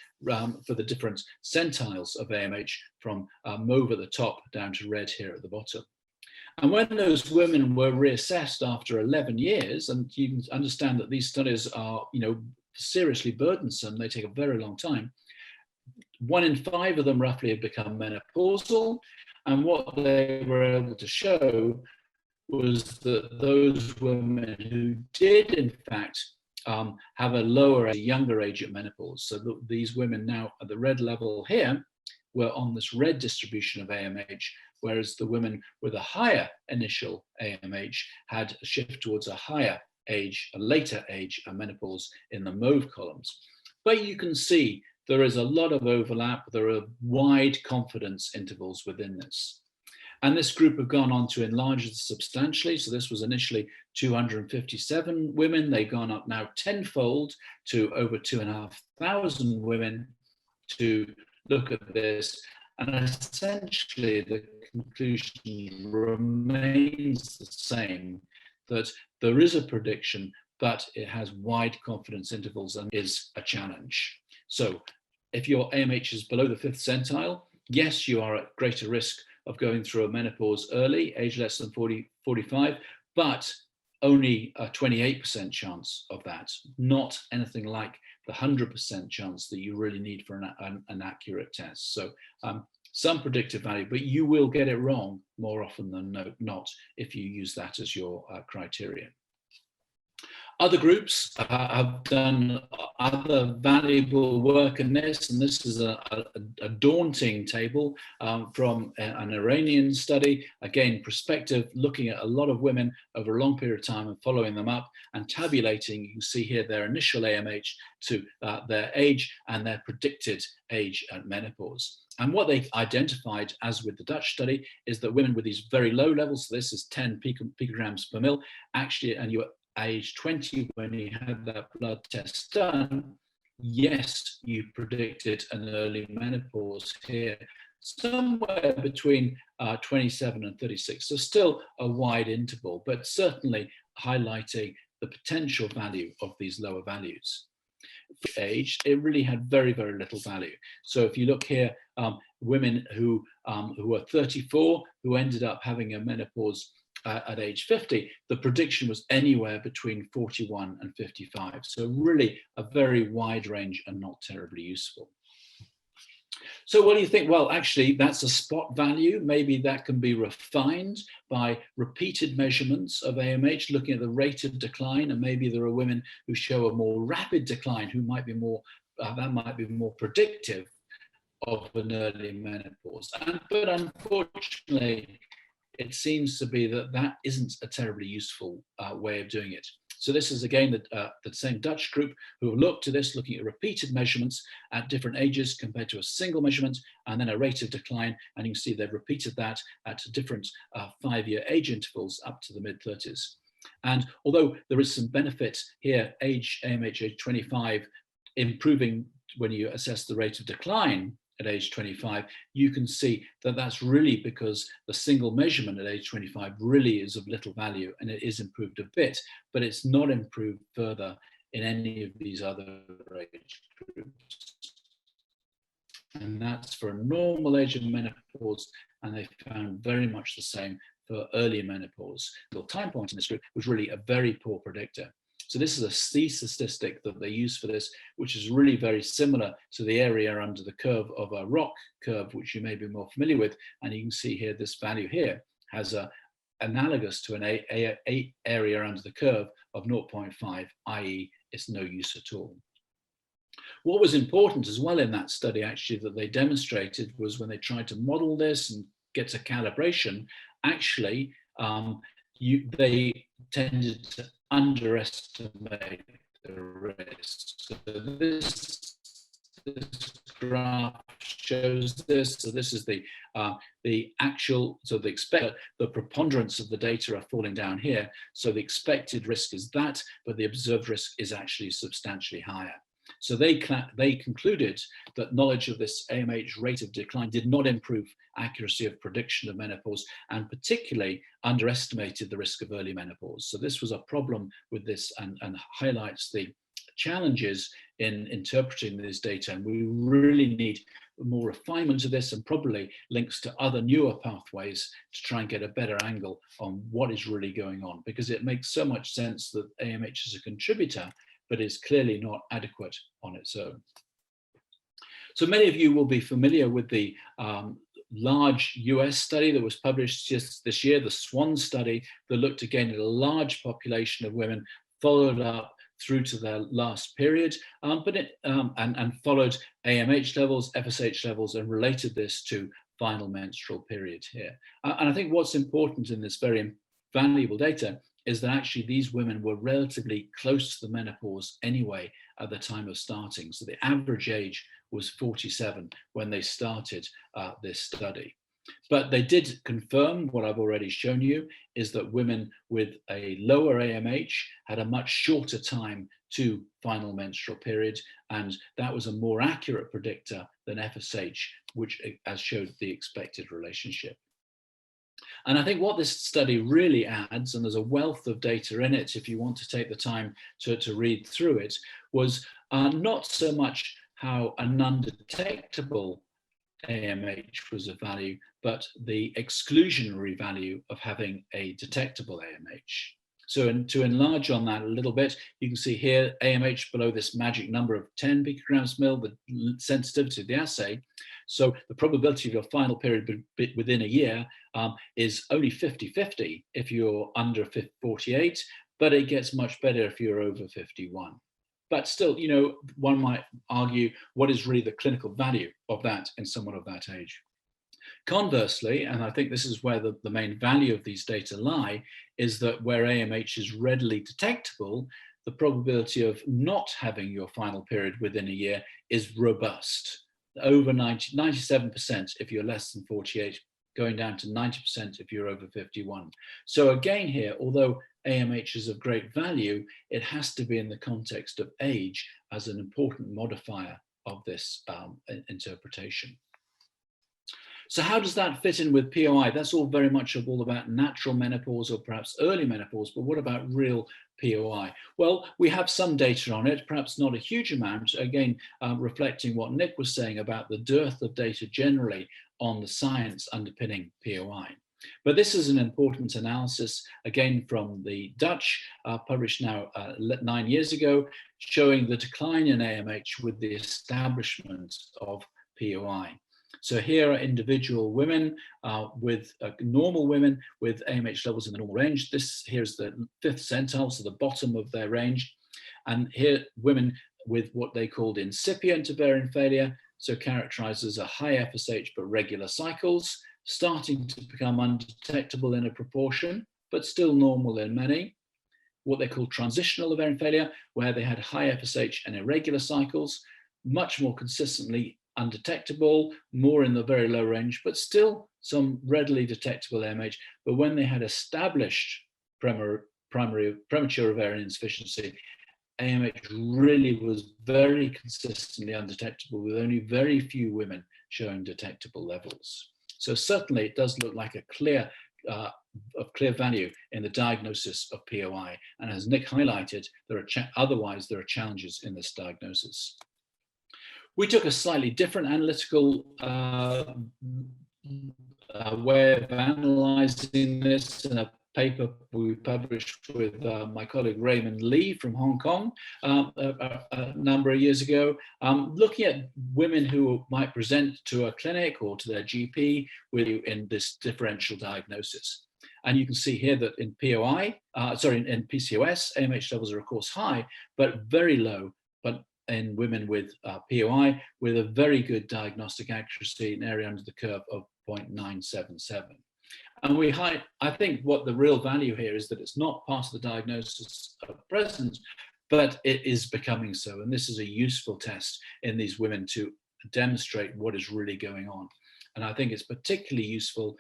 for the different centiles of AMH from mauve at the top down to red here at the bottom. And when those women were reassessed after 11 years, and you can understand that these studies are, you know, seriously burdensome, they take a very long time, 1 in 5 of them roughly had become menopausal, and what they were able to show was that those women who did in fact have a lower, younger age at menopause. So these women now at the red level here were on this red distribution of AMH, whereas the women with a higher initial AMH had a shift towards a higher age, a later age of menopause in the mauve columns. But you can see there is a lot of overlap. There are wide confidence intervals within this. And this group have gone on to enlarge it substantially. So this was initially 257 women. They've gone up now tenfold to over 2,500 women to look at this. And essentially the conclusion remains the same, that there is a prediction, but it has wide confidence intervals and is a challenge. So if your AMH is below the 5th centile, yes, you are at greater risk of going through a menopause early, age less than 45, but only a 28% chance of that, not anything like the 100% chance that you really need for an accurate test. So some predictive value, but you will get it wrong more often than not if you use that as your criterion. Other groups have done other valuable work in this, and this is a daunting table from an Iranian study, again prospective, looking at a lot of women over a long period of time and following them up and tabulating. You can see here their initial AMH to their age and their predicted age at menopause. And what they identified, as with the Dutch study, is that women with these very low levels, so this is 10 picograms per mil, actually, and you're age 20 when you had that blood test done, yes, you predicted an early menopause here, somewhere between 27 and 36. So still a wide interval, but certainly highlighting the potential value of these lower values. For age, it really had very, very little value. So if you look here, women who were 34, who ended up having a menopause at age 50, the prediction was anywhere between 41 and 55. So really a very wide range and not terribly useful. So what do you think? Well, actually, that's a spot value. Maybe that can be refined by repeated measurements of AMH, looking at the rate of decline. And maybe there are women who show a more rapid decline, who might be more, that might be more predictive of an early menopause. But unfortunately, it seems to be that that isn't a terribly useful way of doing it. So this is again the same Dutch group who have looked at this, looking at repeated measurements at different ages compared to a single measurement, and then a rate of decline. And you can see they've repeated that at different 5-year age intervals up to the mid-30s. And although there is some benefit here, AMH age 25, improving when you assess the rate of decline at age 25, you can see that that's really because the single measurement at age 25 really is of little value, and it is improved a bit, but it's not improved further in any of these other age groups. And that's for a normal age of menopause, and they found very much the same for early menopause. The time point in this group was really a very poor predictor. So this is a C statistic that they use for this, which is really very similar to the area under the curve of a ROC curve, which you may be more familiar with. And you can see here, this value here has a analogous to an area under the curve of 0.5, i.e. it's no use at all. What was important as well in that study actually that they demonstrated was when they tried to model this and get to calibration, actually they tended to underestimate the risk. So this graph shows this. So this is the actual, so the preponderance of the data are falling down here. So the expected risk is that, but the observed risk is actually substantially higher. So they concluded that knowledge of this AMH rate of decline did not improve accuracy of prediction of menopause, and particularly underestimated the risk of early menopause. So this was a problem with this, and highlights the challenges in interpreting this data. And we really need more refinement of this, and probably links to other newer pathways to try and get a better angle on what is really going on, because it makes so much sense that AMH is a contributor, but is clearly not adequate on its own. So many of you will be familiar with the large US study that was published just this year, the SWAN study, that looked again at a large population of women, followed up through to their last period, and followed AMH levels, FSH levels, and related this to final menstrual period here. And I think what's important in this very valuable data is that actually these women were relatively close to the menopause anyway at the time of starting. So the average age was 47 when they started this study. But they did confirm what I've already shown you, is that women with a lower AMH had a much shorter time to final menstrual period, and that was a more accurate predictor than FSH, which as showed the expected relationship. And I think what this study really adds, and there's a wealth of data in it if you want to take the time to read through it, was not so much how an undetectable AMH was of value, but the exclusionary value of having a detectable AMH. So to enlarge on that a little bit, you can see here AMH below this magic number of 10 picograms per mil, the sensitivity of the assay. So the probability of your final period within a year is only 50-50 if you're under 48, but it gets much better if you're over 51. But still, you know, one might argue, what is really the clinical value of that in someone of that age? Conversely, and I think this is where the main value of these data lie, is that where AMH is readily detectable, the probability of not having your final period within a year is robust. Over 97% if you're less than 48, going down to 90% if you're over 51. So again here, although AMH is of great value, it has to be in the context of age as an important modifier of this interpretation. So how does that fit in with POI? That's all very much all about natural menopause or perhaps early menopause, but what about real POI? Well, we have some data on it, perhaps not a huge amount, again, reflecting what Nick was saying about the dearth of data generally on the science underpinning POI. But this is an important analysis, again, from the Dutch, published now 9 years ago, showing the decline in AMH with the establishment of POI. So here are individual women with normal women with AMH levels in the normal range. Here's the 5th centile, so the bottom of their range. And here women with what they called incipient ovarian failure, so characterized as a high FSH but regular cycles, starting to become undetectable in a proportion, but still normal in many. What they call transitional ovarian failure, where they had high FSH and irregular cycles, much more consistently undetectable, more in the very low range, but still some readily detectable AMH. But when they had established premature ovarian insufficiency, AMH really was very consistently undetectable, with only very few women showing detectable levels. So certainly it does look like a clear of clear value in the diagnosis of POI. And as Nick highlighted, otherwise there are challenges in this diagnosis. We took a slightly different analytical way of analyzing this in a paper we published with my colleague Raymond Lee from Hong Kong a number of years ago, looking at women who might present to a clinic or to their GP in this differential diagnosis. And you can see here that in POI, in PCOS, AMH levels are of course high, but very low, but in women with POI with a very good diagnostic accuracy, an area under the curve of 0.977. And I think what the real value here is that it's not part of the diagnosis at present, but it is becoming so. And this is a useful test in these women to demonstrate what is really going on. And I think it's particularly useful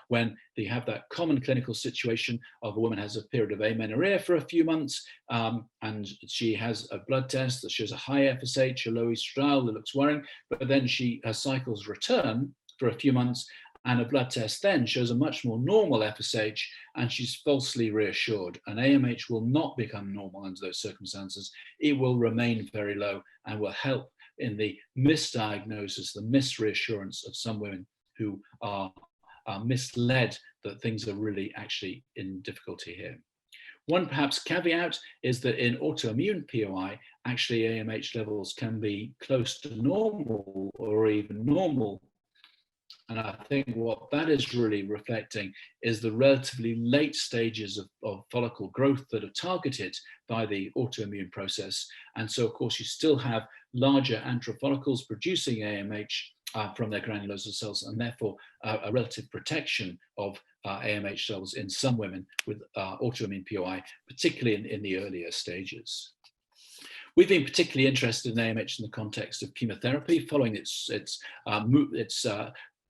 when they have that common clinical situation of a woman has a period of amenorrhea for a few months, and she has a blood test that shows a high FSH, a low estradiol that looks worrying, but then her cycles return for a few months, and a blood test then shows a much more normal FSH, and she's falsely reassured. And AMH will not become normal under those circumstances. It will remain very low and will help in the misdiagnosis, the misreassurance of some women who are misled that things are really actually in difficulty here. One perhaps caveat is that in autoimmune POI, actually AMH levels can be close to normal or even normal. And I think what that is really reflecting is the relatively late stages of follicle growth that are targeted by the autoimmune process. And so, of course, you still have larger antral follicles producing AMH from their granulosa cells, and therefore a relative protection of AMH levels in some women with autoimmune POI, particularly in the earlier stages. We've been particularly interested in AMH in the context of chemotherapy, following its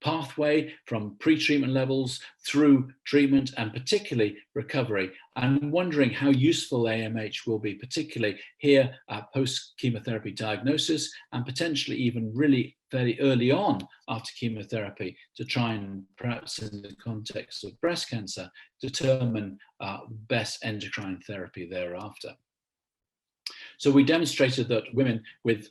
pathway from pre-treatment levels through treatment and particularly recovery, and wondering how useful AMH will be, particularly here post-chemotherapy diagnosis, and potentially even really very early on after chemotherapy, to try and, perhaps in the context of breast cancer, determine best endocrine therapy thereafter. So we demonstrated that women with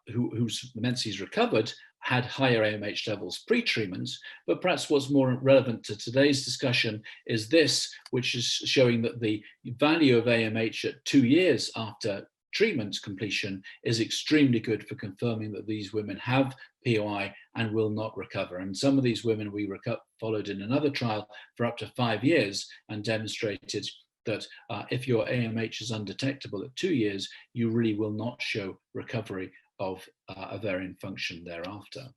whose menses recovered had higher AMH levels pre-treatment, but perhaps what's more relevant to today's discussion is this, which is showing that the value of AMH at 2 years after treatment completion is extremely good for confirming that these women have POI and will not recover. And some of these women we followed in another trial for up to 5 years and demonstrated that if your AMH is undetectable at 2 years, you really will not show recovery of ovarian function thereafter.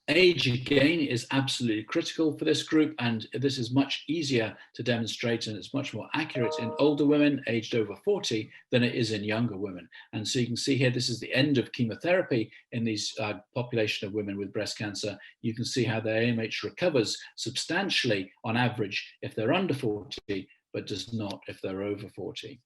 Age, again, is absolutely critical for this group, and this is much easier to demonstrate, and it's much more accurate in older women aged over 40 than it is in younger women. And so you can see here, this is the end of chemotherapy in these population of women with breast cancer. You can see how their AMH recovers substantially on average if they're under 40, but does not if they're over 40.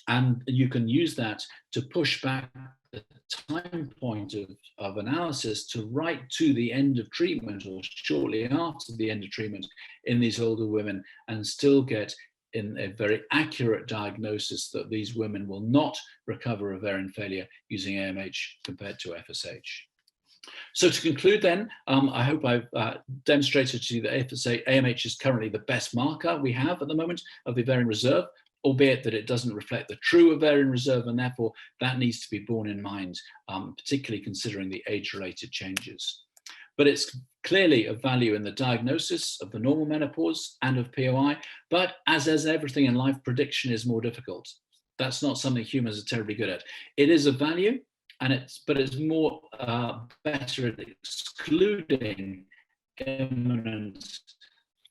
And you can use that to push back the time point of analysis to right to the end of treatment or shortly after the end of treatment in these older women, and still get in a very accurate diagnosis that these women will not recover ovarian failure using AMH compared to FSH. So to conclude then, I hope I've demonstrated to you that AMH is currently the best marker we have at the moment of the ovarian reserve, albeit that it doesn't reflect the true ovarian reserve, and therefore that needs to be borne in mind, particularly considering the age-related changes. But it's clearly of value in the diagnosis of the normal menopause and of POI, but as everything in life, prediction is more difficult. That's not something humans are terribly good at. It is of value, but it's more better at excluding imminent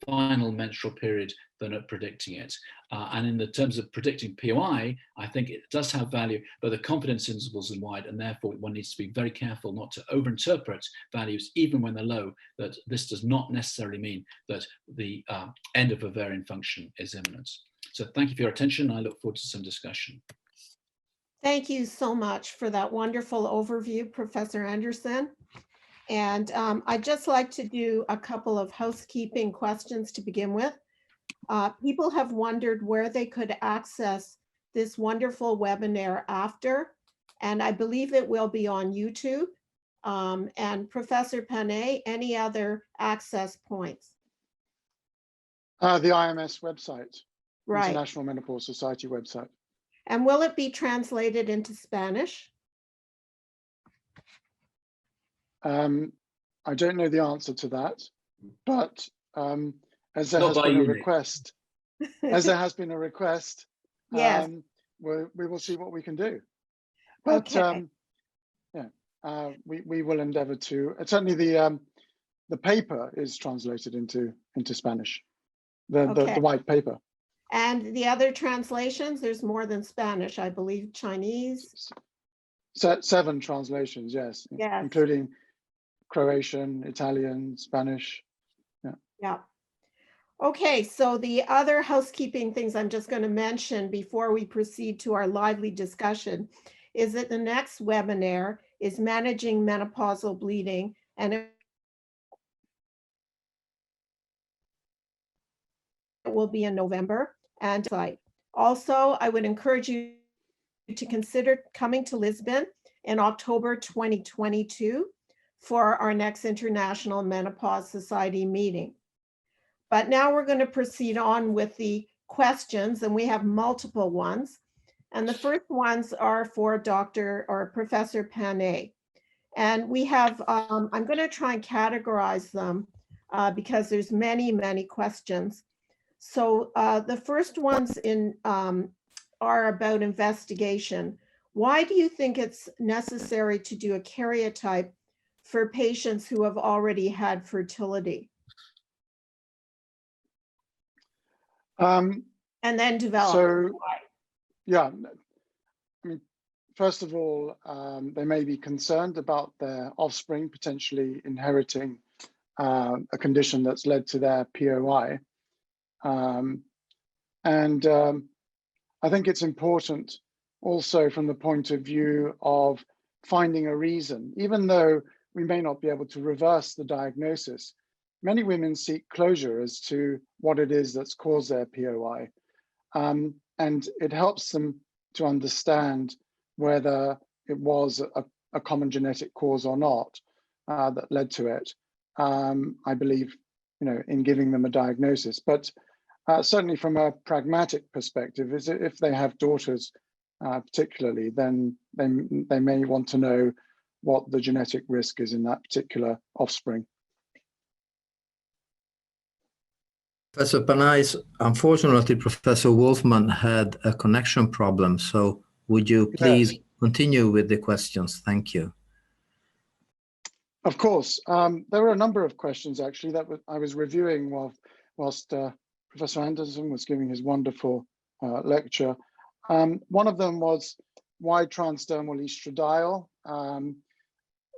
final menstrual period than at predicting it. And in the terms of predicting POI, I think it does have value, but the confidence intervals are wide, and therefore one needs to be very careful not to overinterpret values, even when they're low, that this does not necessarily mean that the end of ovarian function is imminent. So thank you for your attention. I look forward to some discussion. Thank you so much for that wonderful overview, Professor Anderson. And I'd just like to do a couple of housekeeping questions to begin with. People have wondered where they could access this wonderful webinar after, and I believe it will be on YouTube. And Professor Panay, any other access points? The IMS website, Right. International Menopause Society website. And will it be translated into Spanish? I don't know the answer to that, but as there Not has by been a you, Nick. request, as there has been a request, Yes. we will see what we can do. But Okay. yeah, we will endeavour to. Certainly, the paper is translated into Spanish. Okay. The white paper. And the other translations, there's more than Spanish, I believe, Chinese. 7 translations, yes, Yes. including Croatian, Italian, Spanish. Yeah. Okay, so the other housekeeping things I'm just going to mention before we proceed to our lively discussion is that the next webinar is Managing Menopausal Bleeding, and it will be in November. And also, I would encourage you to consider coming to Lisbon in October 2022 for our next International Menopause Society meeting. But now we're going to proceed on with the questions, and we have multiple ones. And the first ones are for Dr. or Professor Panay. And we have, I'm going to try and categorize them because there's many, many questions. So the first ones are about investigation. Why do you think it's necessary to do a karyotype for patients who have already had fertility? And then develop. So, yeah, I mean, first of all, they may be concerned about their offspring potentially inheriting a condition that's led to their POI. I think it's important also from the point of view of finding a reason. Even though we may not be able to reverse the diagnosis, many women seek closure as to what it is that's caused their POI. And it helps them to understand whether it was a common genetic cause or not that led to it. I believe, in giving them a diagnosis. But certainly from a pragmatic perspective, is if they have daughters particularly, then they may want to know what the genetic risk is in that particular offspring. Professor Panay, unfortunately, Professor Wolfman had a connection problem. So would you please continue with the questions? Thank you. Of course. There were a number of questions, actually, that I was reviewing whilst Professor Anderson was giving his wonderful lecture. One of them was, why transdermal estradiol?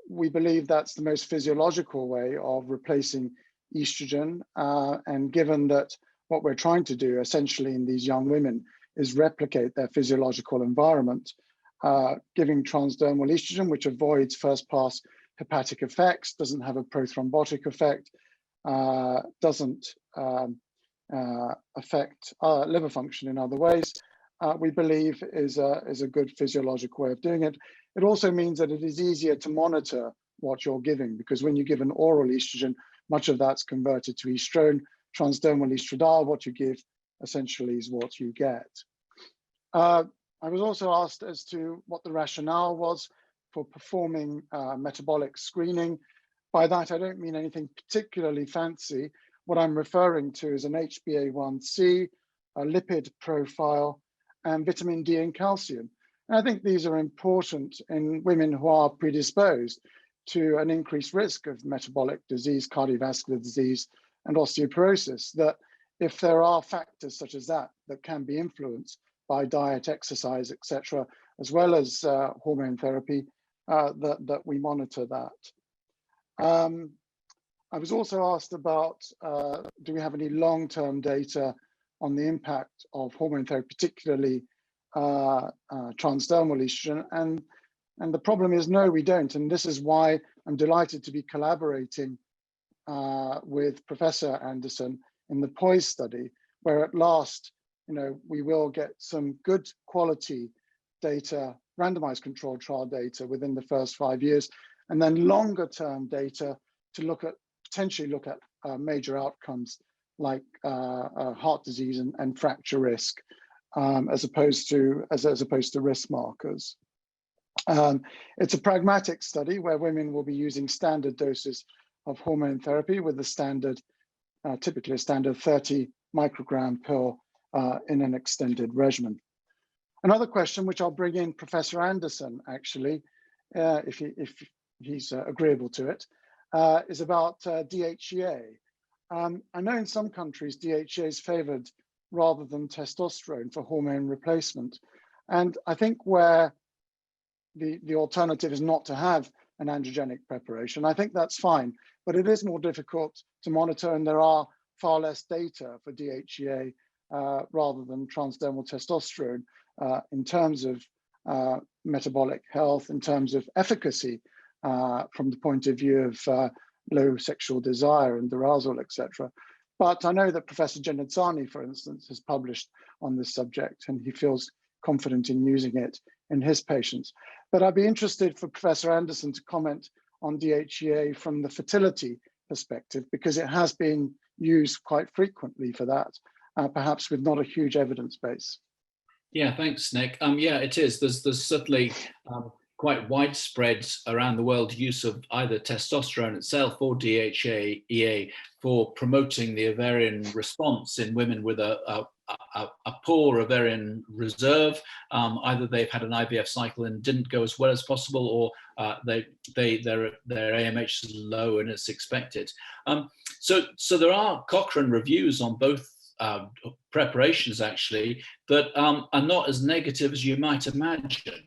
We believe that's the most physiological way of replacing estrogen. And given that what we're trying to do essentially in these young women is replicate their physiological environment, giving transdermal estrogen, which avoids first pass hepatic effects, doesn't have a prothrombotic effect, doesn't affect liver function in other ways, we believe is a good physiological way of doing it. It also means that it is easier to monitor what you're giving, because when you give an oral estrogen, much of that's converted to estrone. Transdermal estradiol, what you give essentially is what you get. I was also asked as to what the rationale was for performing metabolic screening. By that, I don't mean anything particularly fancy. What I'm referring to is an HbA1c, a lipid profile, and vitamin D and calcium. And I think these are important in women who are predisposed to an increased risk of metabolic disease, cardiovascular disease, and osteoporosis, that if there are factors such as that can be influenced by diet, exercise, etc., as well as hormone therapy, that we monitor that. I was also asked about, do we have any long-term data on the impact of hormone therapy, particularly transdermal estrogen? And And the problem is, no, we don't. And this is why I'm delighted to be collaborating with Professor Anderson in the POI study, where at last, we will get some good quality data, randomized controlled trial data within the first 5 years, and then longer term data to potentially look at major outcomes like heart disease and fracture risk, as opposed to risk markers. It's a pragmatic study where women will be using standard doses of hormone therapy with typically a standard 30 microgram pill in an extended regimen. Another question, which I'll bring in Professor Anderson, actually, if he's agreeable to it, is about DHEA. I know in some countries DHEA is favored rather than testosterone for hormone replacement. And I think where the alternative is not to have an androgenic preparation, I think that's fine, but it is more difficult to monitor, and there are far less data for DHEA rather than transdermal testosterone in terms of metabolic health, in terms of efficacy from the point of view of low sexual desire and arousal, etc. But I know that Professor Genazzani, for instance, has published on this subject, and he feels confident in using it in his patients. But I'd be interested for Professor Anderson to comment on DHEA from the fertility perspective, because it has been used quite frequently for that, perhaps with not a huge evidence base. Yeah, thanks, Nick. Yeah, it is. There's certainly quite widespread around the world use of either testosterone itself or DHEA for promoting the ovarian response in women with a poor ovarian reserve. Either they've had an IVF cycle and didn't go as well as possible, or their AMH is low and it's expected. So there are Cochrane reviews on both preparations, actually, that are not as negative as you might imagine.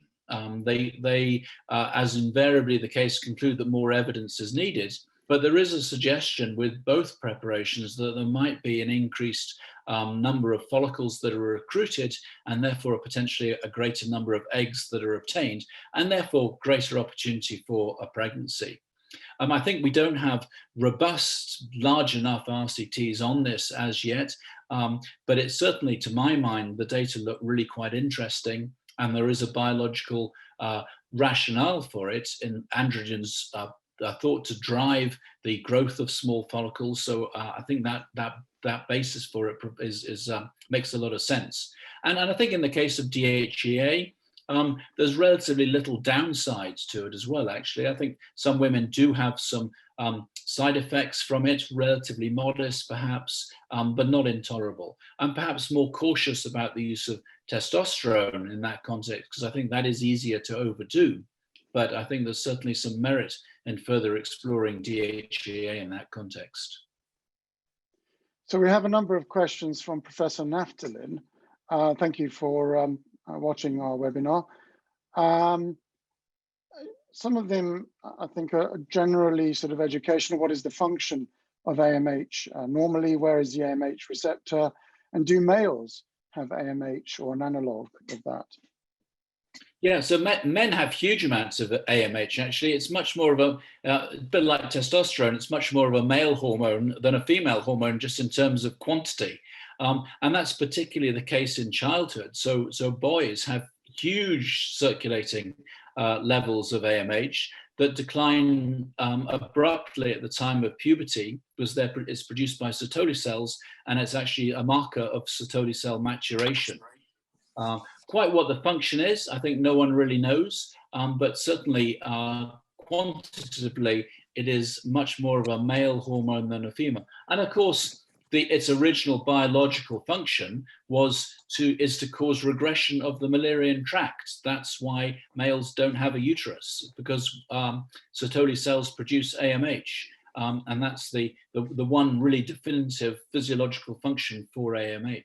They as invariably the case, conclude that more evidence is needed, but there is a suggestion with both preparations that there might be an increased number of follicles that are recruited, and therefore potentially a greater number of eggs that are obtained, and therefore greater opportunity for a pregnancy. I think we don't have robust, large enough RCTs on this as yet, but it's certainly, to my mind, the data look really quite interesting, and there is a biological rationale for it. In androgens are thought to drive the growth of small follicles, so I think that basis for it makes a lot of sense. And I think in the case of DHEA, there's relatively little downsides to it as well, actually. I think some women do have some side effects from it, relatively modest perhaps, but not intolerable. I'm perhaps more cautious about the use of testosterone in that context, because I think that is easier to overdo. But I think there's certainly some merit in further exploring DHEA in that context. So we have a number of questions from Professor Naftalin. Thank you for watching our webinar. Some of them, I think, are generally sort of educational. What is the function of AMH normally? Where is the AMH receptor? And do males have AMH or an analog of that? Yeah, so men have huge amounts of AMH, actually. It's much more of a bit like testosterone, it's much more of a male hormone than a female hormone, just in terms of quantity. And that's particularly the case in childhood. So boys have huge circulating levels of AMH that decline abruptly at the time of puberty, because it's produced by Sertoli cells, and it's actually a marker of Sertoli cell maturation. Quite what the function is, I think no one really knows, but certainly quantitatively, it is much more of a male hormone than a female. And of course, its original biological function is to cause regression of the Müllerian tract. That's why males don't have a uterus, because Sertoli cells produce AMH, and that's the one really definitive physiological function for AMH.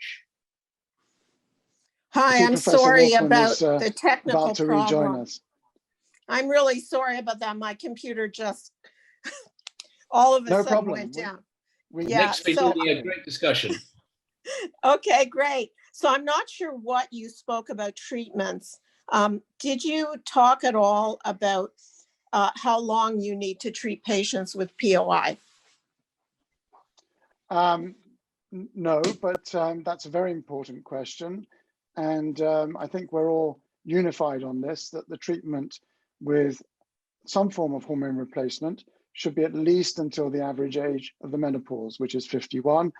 Hi, I'm Professor sorry Wolfman about is, the technical about to rejoin problem. us. I'm really sorry about that. My computer just all of a sudden problem. went down. Yeah, Nick's been leading a great discussion. Okay, great. So I'm not sure what you spoke about treatments, Did you talk at all about how long you need to treat patients with POI? No, but that's a very important question. And I think we're all unified on this, that the treatment with some form of hormone replacement should be at least until the average age of the menopause, which is 51.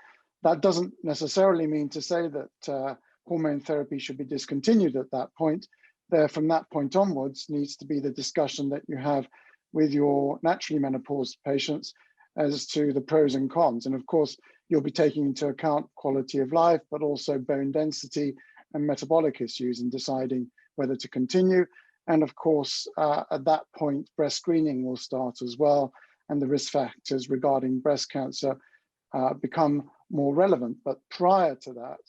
That doesn't necessarily mean to say that hormone therapy should be discontinued at that point. There, from that point onwards, needs to be the discussion that you have with your naturally menopausal patients as to the pros and cons. And of course, you'll be taking into account quality of life, but also bone density and metabolic issues in deciding whether to continue. And of course, at that point, breast screening will start as well, and the risk factors regarding breast cancer become more relevant. But prior to that,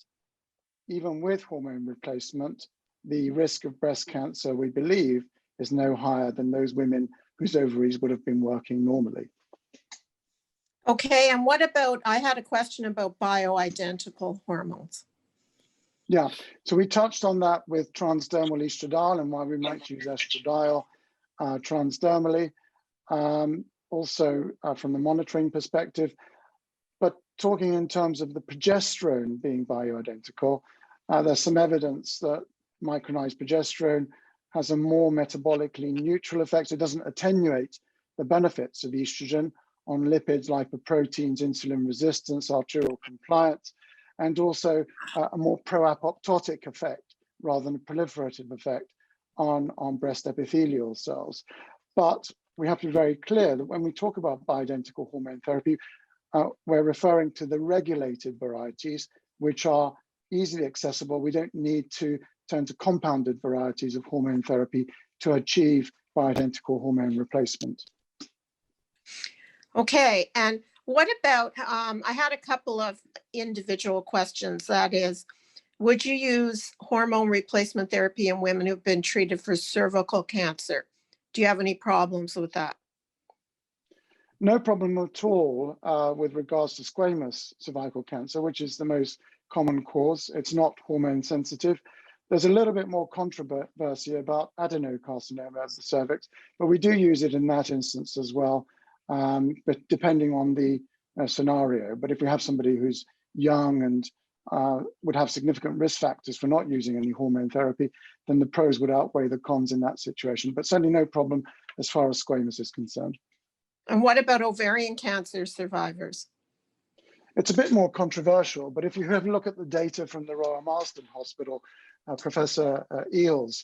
even with hormone replacement, the risk of breast cancer, we believe, is no higher than those women whose ovaries would have been working normally. Okay, and what about, I had a question about bioidentical hormones. Yeah, so we touched on that with transdermal estradiol and why we might use estradiol transdermally, also from the monitoring perspective. But talking in terms of the progesterone being bioidentical, there's some evidence that micronized progesterone has a more metabolically neutral effect. It doesn't attenuate the benefits of estrogen on lipids, lipoproteins, insulin resistance, arterial compliance, and also a more pro-apoptotic effect rather than a proliferative effect on breast epithelial cells. But we have to be very clear that when we talk about bioidentical hormone therapy, we're referring to the regulated varieties, which are easily accessible. We don't need to turn to compounded varieties of hormone therapy to achieve bioidentical hormone replacement. Okay, and what about, I had a couple of individual questions. That is, would you use hormone replacement therapy in women who've been treated for cervical cancer? Do you have any problems with that? No problem at all with regards to squamous cervical cancer, which is the most common cause. It's not hormone sensitive. There's a little bit more controversy about adenocarcinoma of the cervix, but we do use it in that instance as well, but depending on the scenario. But if we have somebody who's young and would have significant risk factors for not using any hormone therapy, then the pros would outweigh the cons in that situation. But certainly no problem as far as squamous is concerned. And what about ovarian cancer survivors? It's a bit more controversial, but if you have a look at the data from the Royal Marsden Hospital, Professor Eales,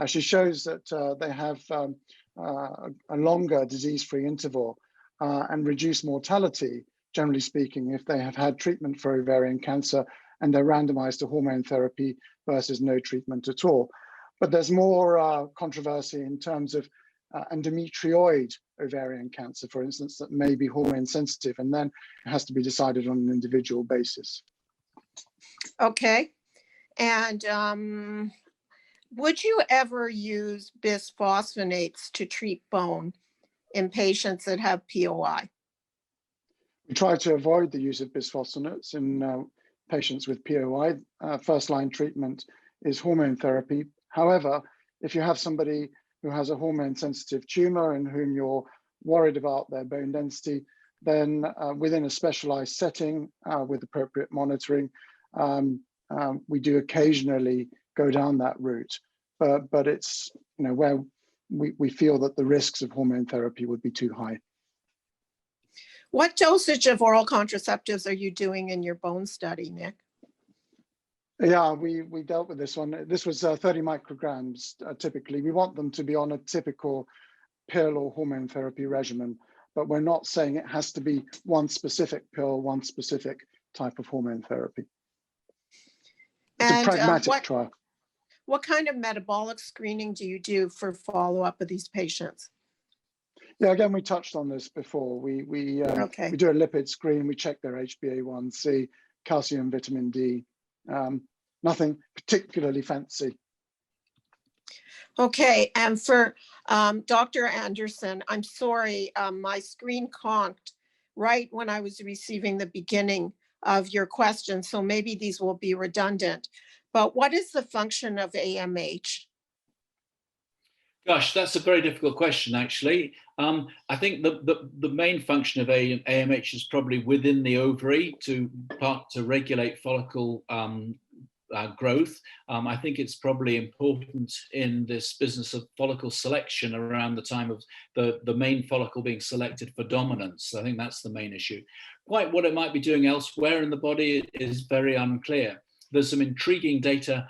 she shows that they have a longer disease-free interval and reduced mortality, generally speaking, if they have had treatment for ovarian cancer and they're randomized to hormone therapy versus no treatment at all. But there's more controversy in terms of endometrioid ovarian cancer, for instance, that may be hormone sensitive, and then it has to be decided on an individual basis. Okay, and would you ever use bisphosphonates to treat bone in patients that have POI? We try to avoid the use of bisphosphonates in patients with POI. First-line treatment is hormone therapy. However, if you have somebody who has a hormone-sensitive tumor and whom you're worried about their bone density, then within a specialized setting with appropriate monitoring, we do occasionally go down that route. But it's where we feel that the risks of hormone therapy would be too high. What dosage of oral contraceptives are you doing in your bone study, Nick? Yeah, we dealt with this one. This was 30 micrograms typically. We want them to be on a typical pill or hormone therapy regimen, but we're not saying it has to be one specific pill, one specific type of hormone therapy. It's a pragmatic trial. What kind of metabolic screening do you do for follow-up of these patients? Yeah, again, we touched on this before. We do a lipid screen. We check their HbA1c, calcium, vitamin D. Nothing particularly fancy. Okay, and for Dr. Anderson, I'm sorry, my screen conked right when I was receiving the beginning of your question, so maybe these will be redundant. But what is the function of AMH? Gosh, that's a very difficult question, actually. I think the main function of AMH is probably within the ovary to regulate follicle growth. I think it's probably important in this business of follicle selection around the time of the main follicle being selected for dominance. I think that's the main issue. Quite what it might be doing elsewhere in the body is very unclear. There's some intriguing data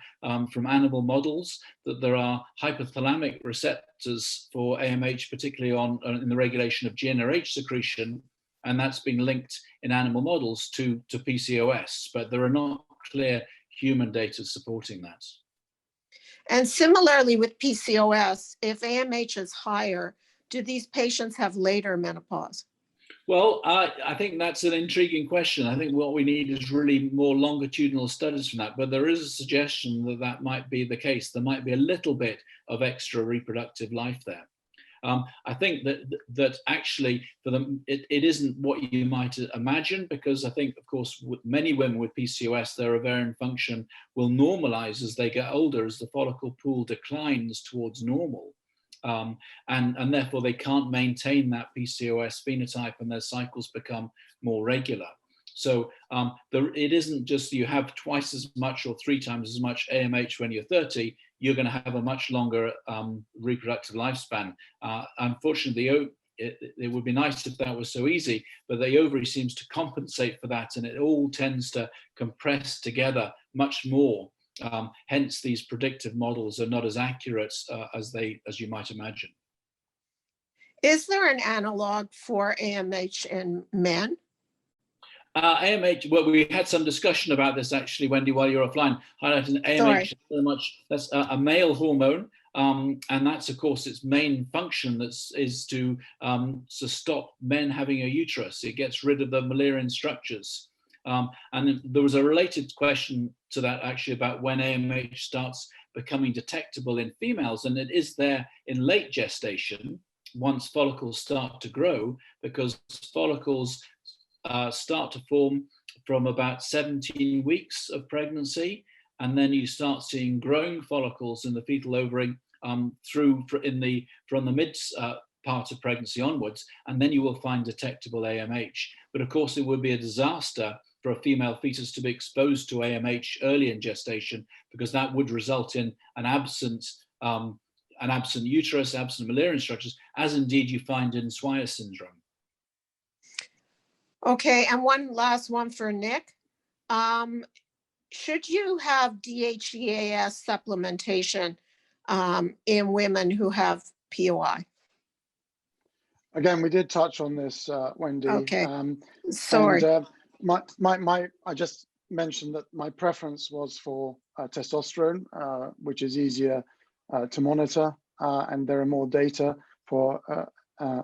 from animal models that there are hypothalamic receptors for AMH, particularly in the regulation of GnRH secretion, and that's being linked in animal models to PCOS, but there are not clear human data supporting that. And similarly with PCOS, if AMH is higher, do these patients have later menopause? Well, I think that's an intriguing question. I think what we need is really more longitudinal studies from that, but there is a suggestion that that might be the case. There might be a little bit of extra reproductive life there. I think that actually for them, it isn't what you might imagine, because I think, of course, with many women with PCOS, their ovarian function will normalize as they get older, as the follicle pool declines towards normal. And therefore they can't maintain that PCOS phenotype and their cycles become more regular. So it isn't just you have twice as much or 3 times as much AMH when you're 30, you're going to have a much longer reproductive lifespan. Unfortunately, it would be nice if that was so easy, but the ovary seems to compensate for that, and it all tends to compress together much more. Hence, these predictive models are not as accurate as you might imagine. Is there an analog for AMH in men? AMH, well, we had some discussion about this actually, Wendy, while you're offline, highlighting AMH very much, that's a male hormone, and that's, of course, its main function is to stop men having a uterus. It gets rid of the Müllerian structures. And there was a related question to that actually about when AMH starts becoming detectable in females, and it is there in late gestation once follicles start to grow, because follicles start to form from about 17 weeks of pregnancy, and then you start seeing growing follicles in the fetal ovary from the mid part of pregnancy onwards, and then you will find detectable AMH. But of course, it would be a disaster for a female fetus to be exposed to AMH early in gestation, because that would result in an absent uterus, absent Müllerian structures, as indeed you find in Swyer syndrome. Okay, and one last one for Nick. Should you have DHEAS supplementation in women who have POI? Again, we did touch on this, Wendy. Okay, sorry. And, I just mentioned that my preference was for testosterone, which is easier to monitor, and there are more data for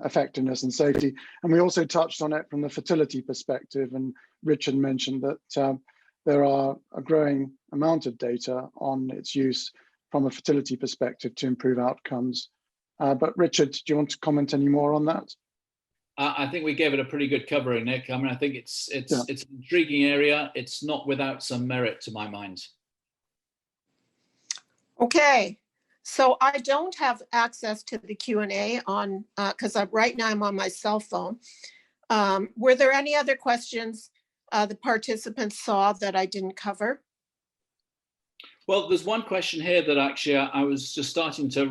effectiveness and safety. And we also touched on it from the fertility perspective, and Richard mentioned that there are a growing amount of data on its use from a fertility perspective to improve outcomes. But Richard, do you want to comment any more on that? I think we gave it a pretty good covering, Nick. I mean, I think it's an intriguing area. It's not without some merit to my mind. Okay, so I don't have access to the Q&A on, because right now I'm on my cell phone. Were there any other questions the participants saw that I didn't cover? Well, there's one question here that actually I was just starting to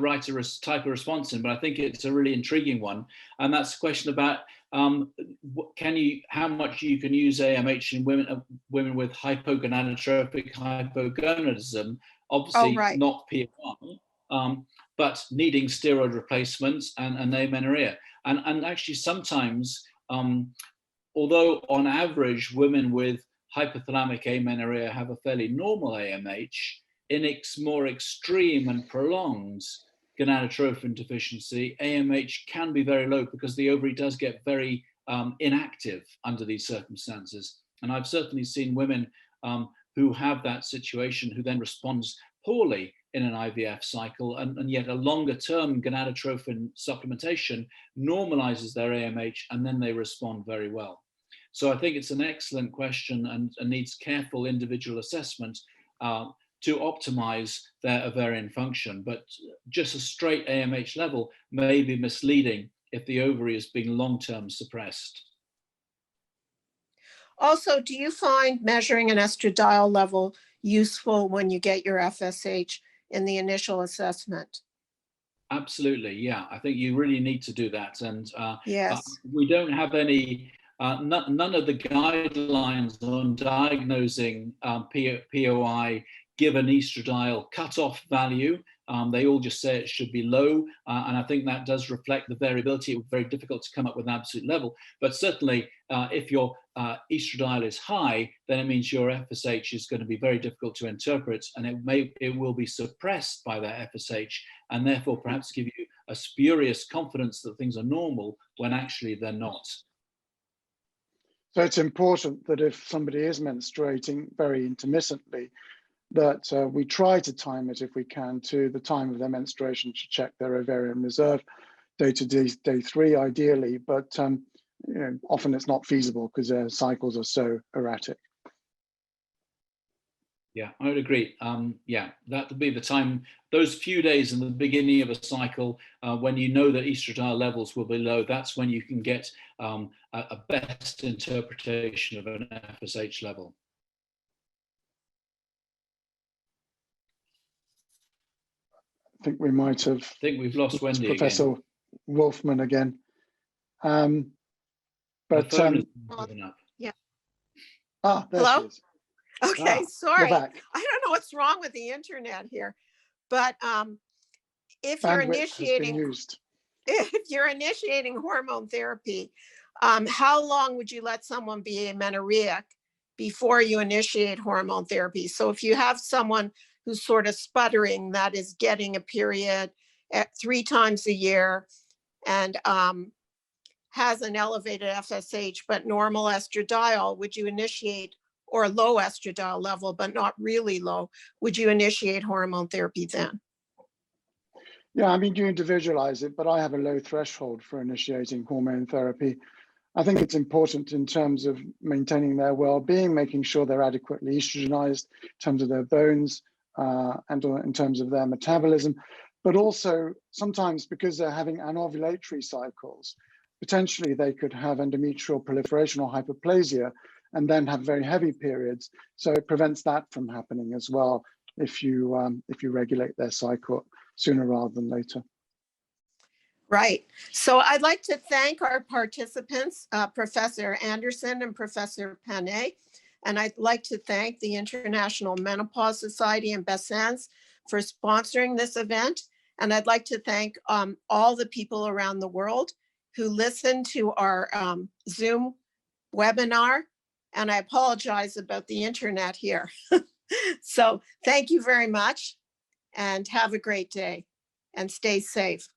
type a response in, but I think it's a really intriguing one. And that's a question about how much you can use AMH in women with hypogonadotrophic hypogonadism, obviously not POI, but needing steroid replacements and amenorrhea. And actually sometimes, although on average women with hypothalamic amenorrhea have a fairly normal AMH, in its more extreme and prolonged gonadotrophin deficiency, AMH can be very low because the ovary does get very inactive under these circumstances. And I've certainly seen women who have that situation who then responds poorly in an IVF cycle, and yet a longer term gonadotrophin supplementation normalizes their AMH, and then they respond very well. So I think it's an excellent question and needs careful individual assessment to optimize their ovarian function. But just a straight AMH level may be misleading if the ovary is being long-term suppressed. Also, do you find measuring an estradiol level useful when you get your FSH in the initial assessment? Absolutely, yeah. I think you really need to do that. And Yes. we don't have any, none of the guidelines on diagnosing POI give an estradiol cutoff value. They all just say it should be low. And I think that does reflect the variability. It's very difficult to come up with an absolute level. But certainly, if your estradiol is high, then it means your FSH is going to be very difficult to interpret, and it will be suppressed by that FSH, and therefore perhaps give you a spurious confidence that things are normal when actually they're not. So it's important that if somebody is menstruating very intermittently, that we try to time it if we can to the time of their menstruation to check their ovarian reserve, day 3 ideally, but you know, often it's not feasible because their cycles are so erratic. Yeah, I would agree. Yeah, that would be the time, those few days in the beginning of a cycle, when you know that estradiol levels will be low, that's when you can get a best interpretation of an FSH level. I think we might have. I think we've lost Wendy Professor again. Wolfman again. But the phone is given up. Yeah. Ah, there Hello? she is. Okay, You're sorry. I back. don't know what's wrong with the internet here, but if you're Bandwidth has been initiating, used. if you're initiating hormone therapy, how long would you let someone be amenorrheic before you initiate hormone therapy? So if you have someone who's sort of sputtering, that is getting a period at 3 times a year and has an elevated FSH but normal estradiol, would you initiate, or low estradiol level but not really low, would you initiate hormone therapy then? Yeah, I mean, you individualize it, but I have a low threshold for initiating hormone therapy. I think it's important in terms of maintaining their well-being, making sure they're adequately estrogenized in terms of their bones and in terms of their metabolism, but also sometimes because they're having anovulatory cycles, potentially they could have endometrial proliferation or hyperplasia and then have very heavy periods. So it prevents that from happening as well if you regulate their cycle sooner rather than later. Right. So I'd like to thank our participants, Professor Anderson and Professor Panay. And I'd like to thank the International Menopause Society in Bassans for sponsoring this event. And I'd like to thank all the people around the world who listened to our Zoom webinar. And I apologize about the internet here. So thank you very much and have a great day and stay safe.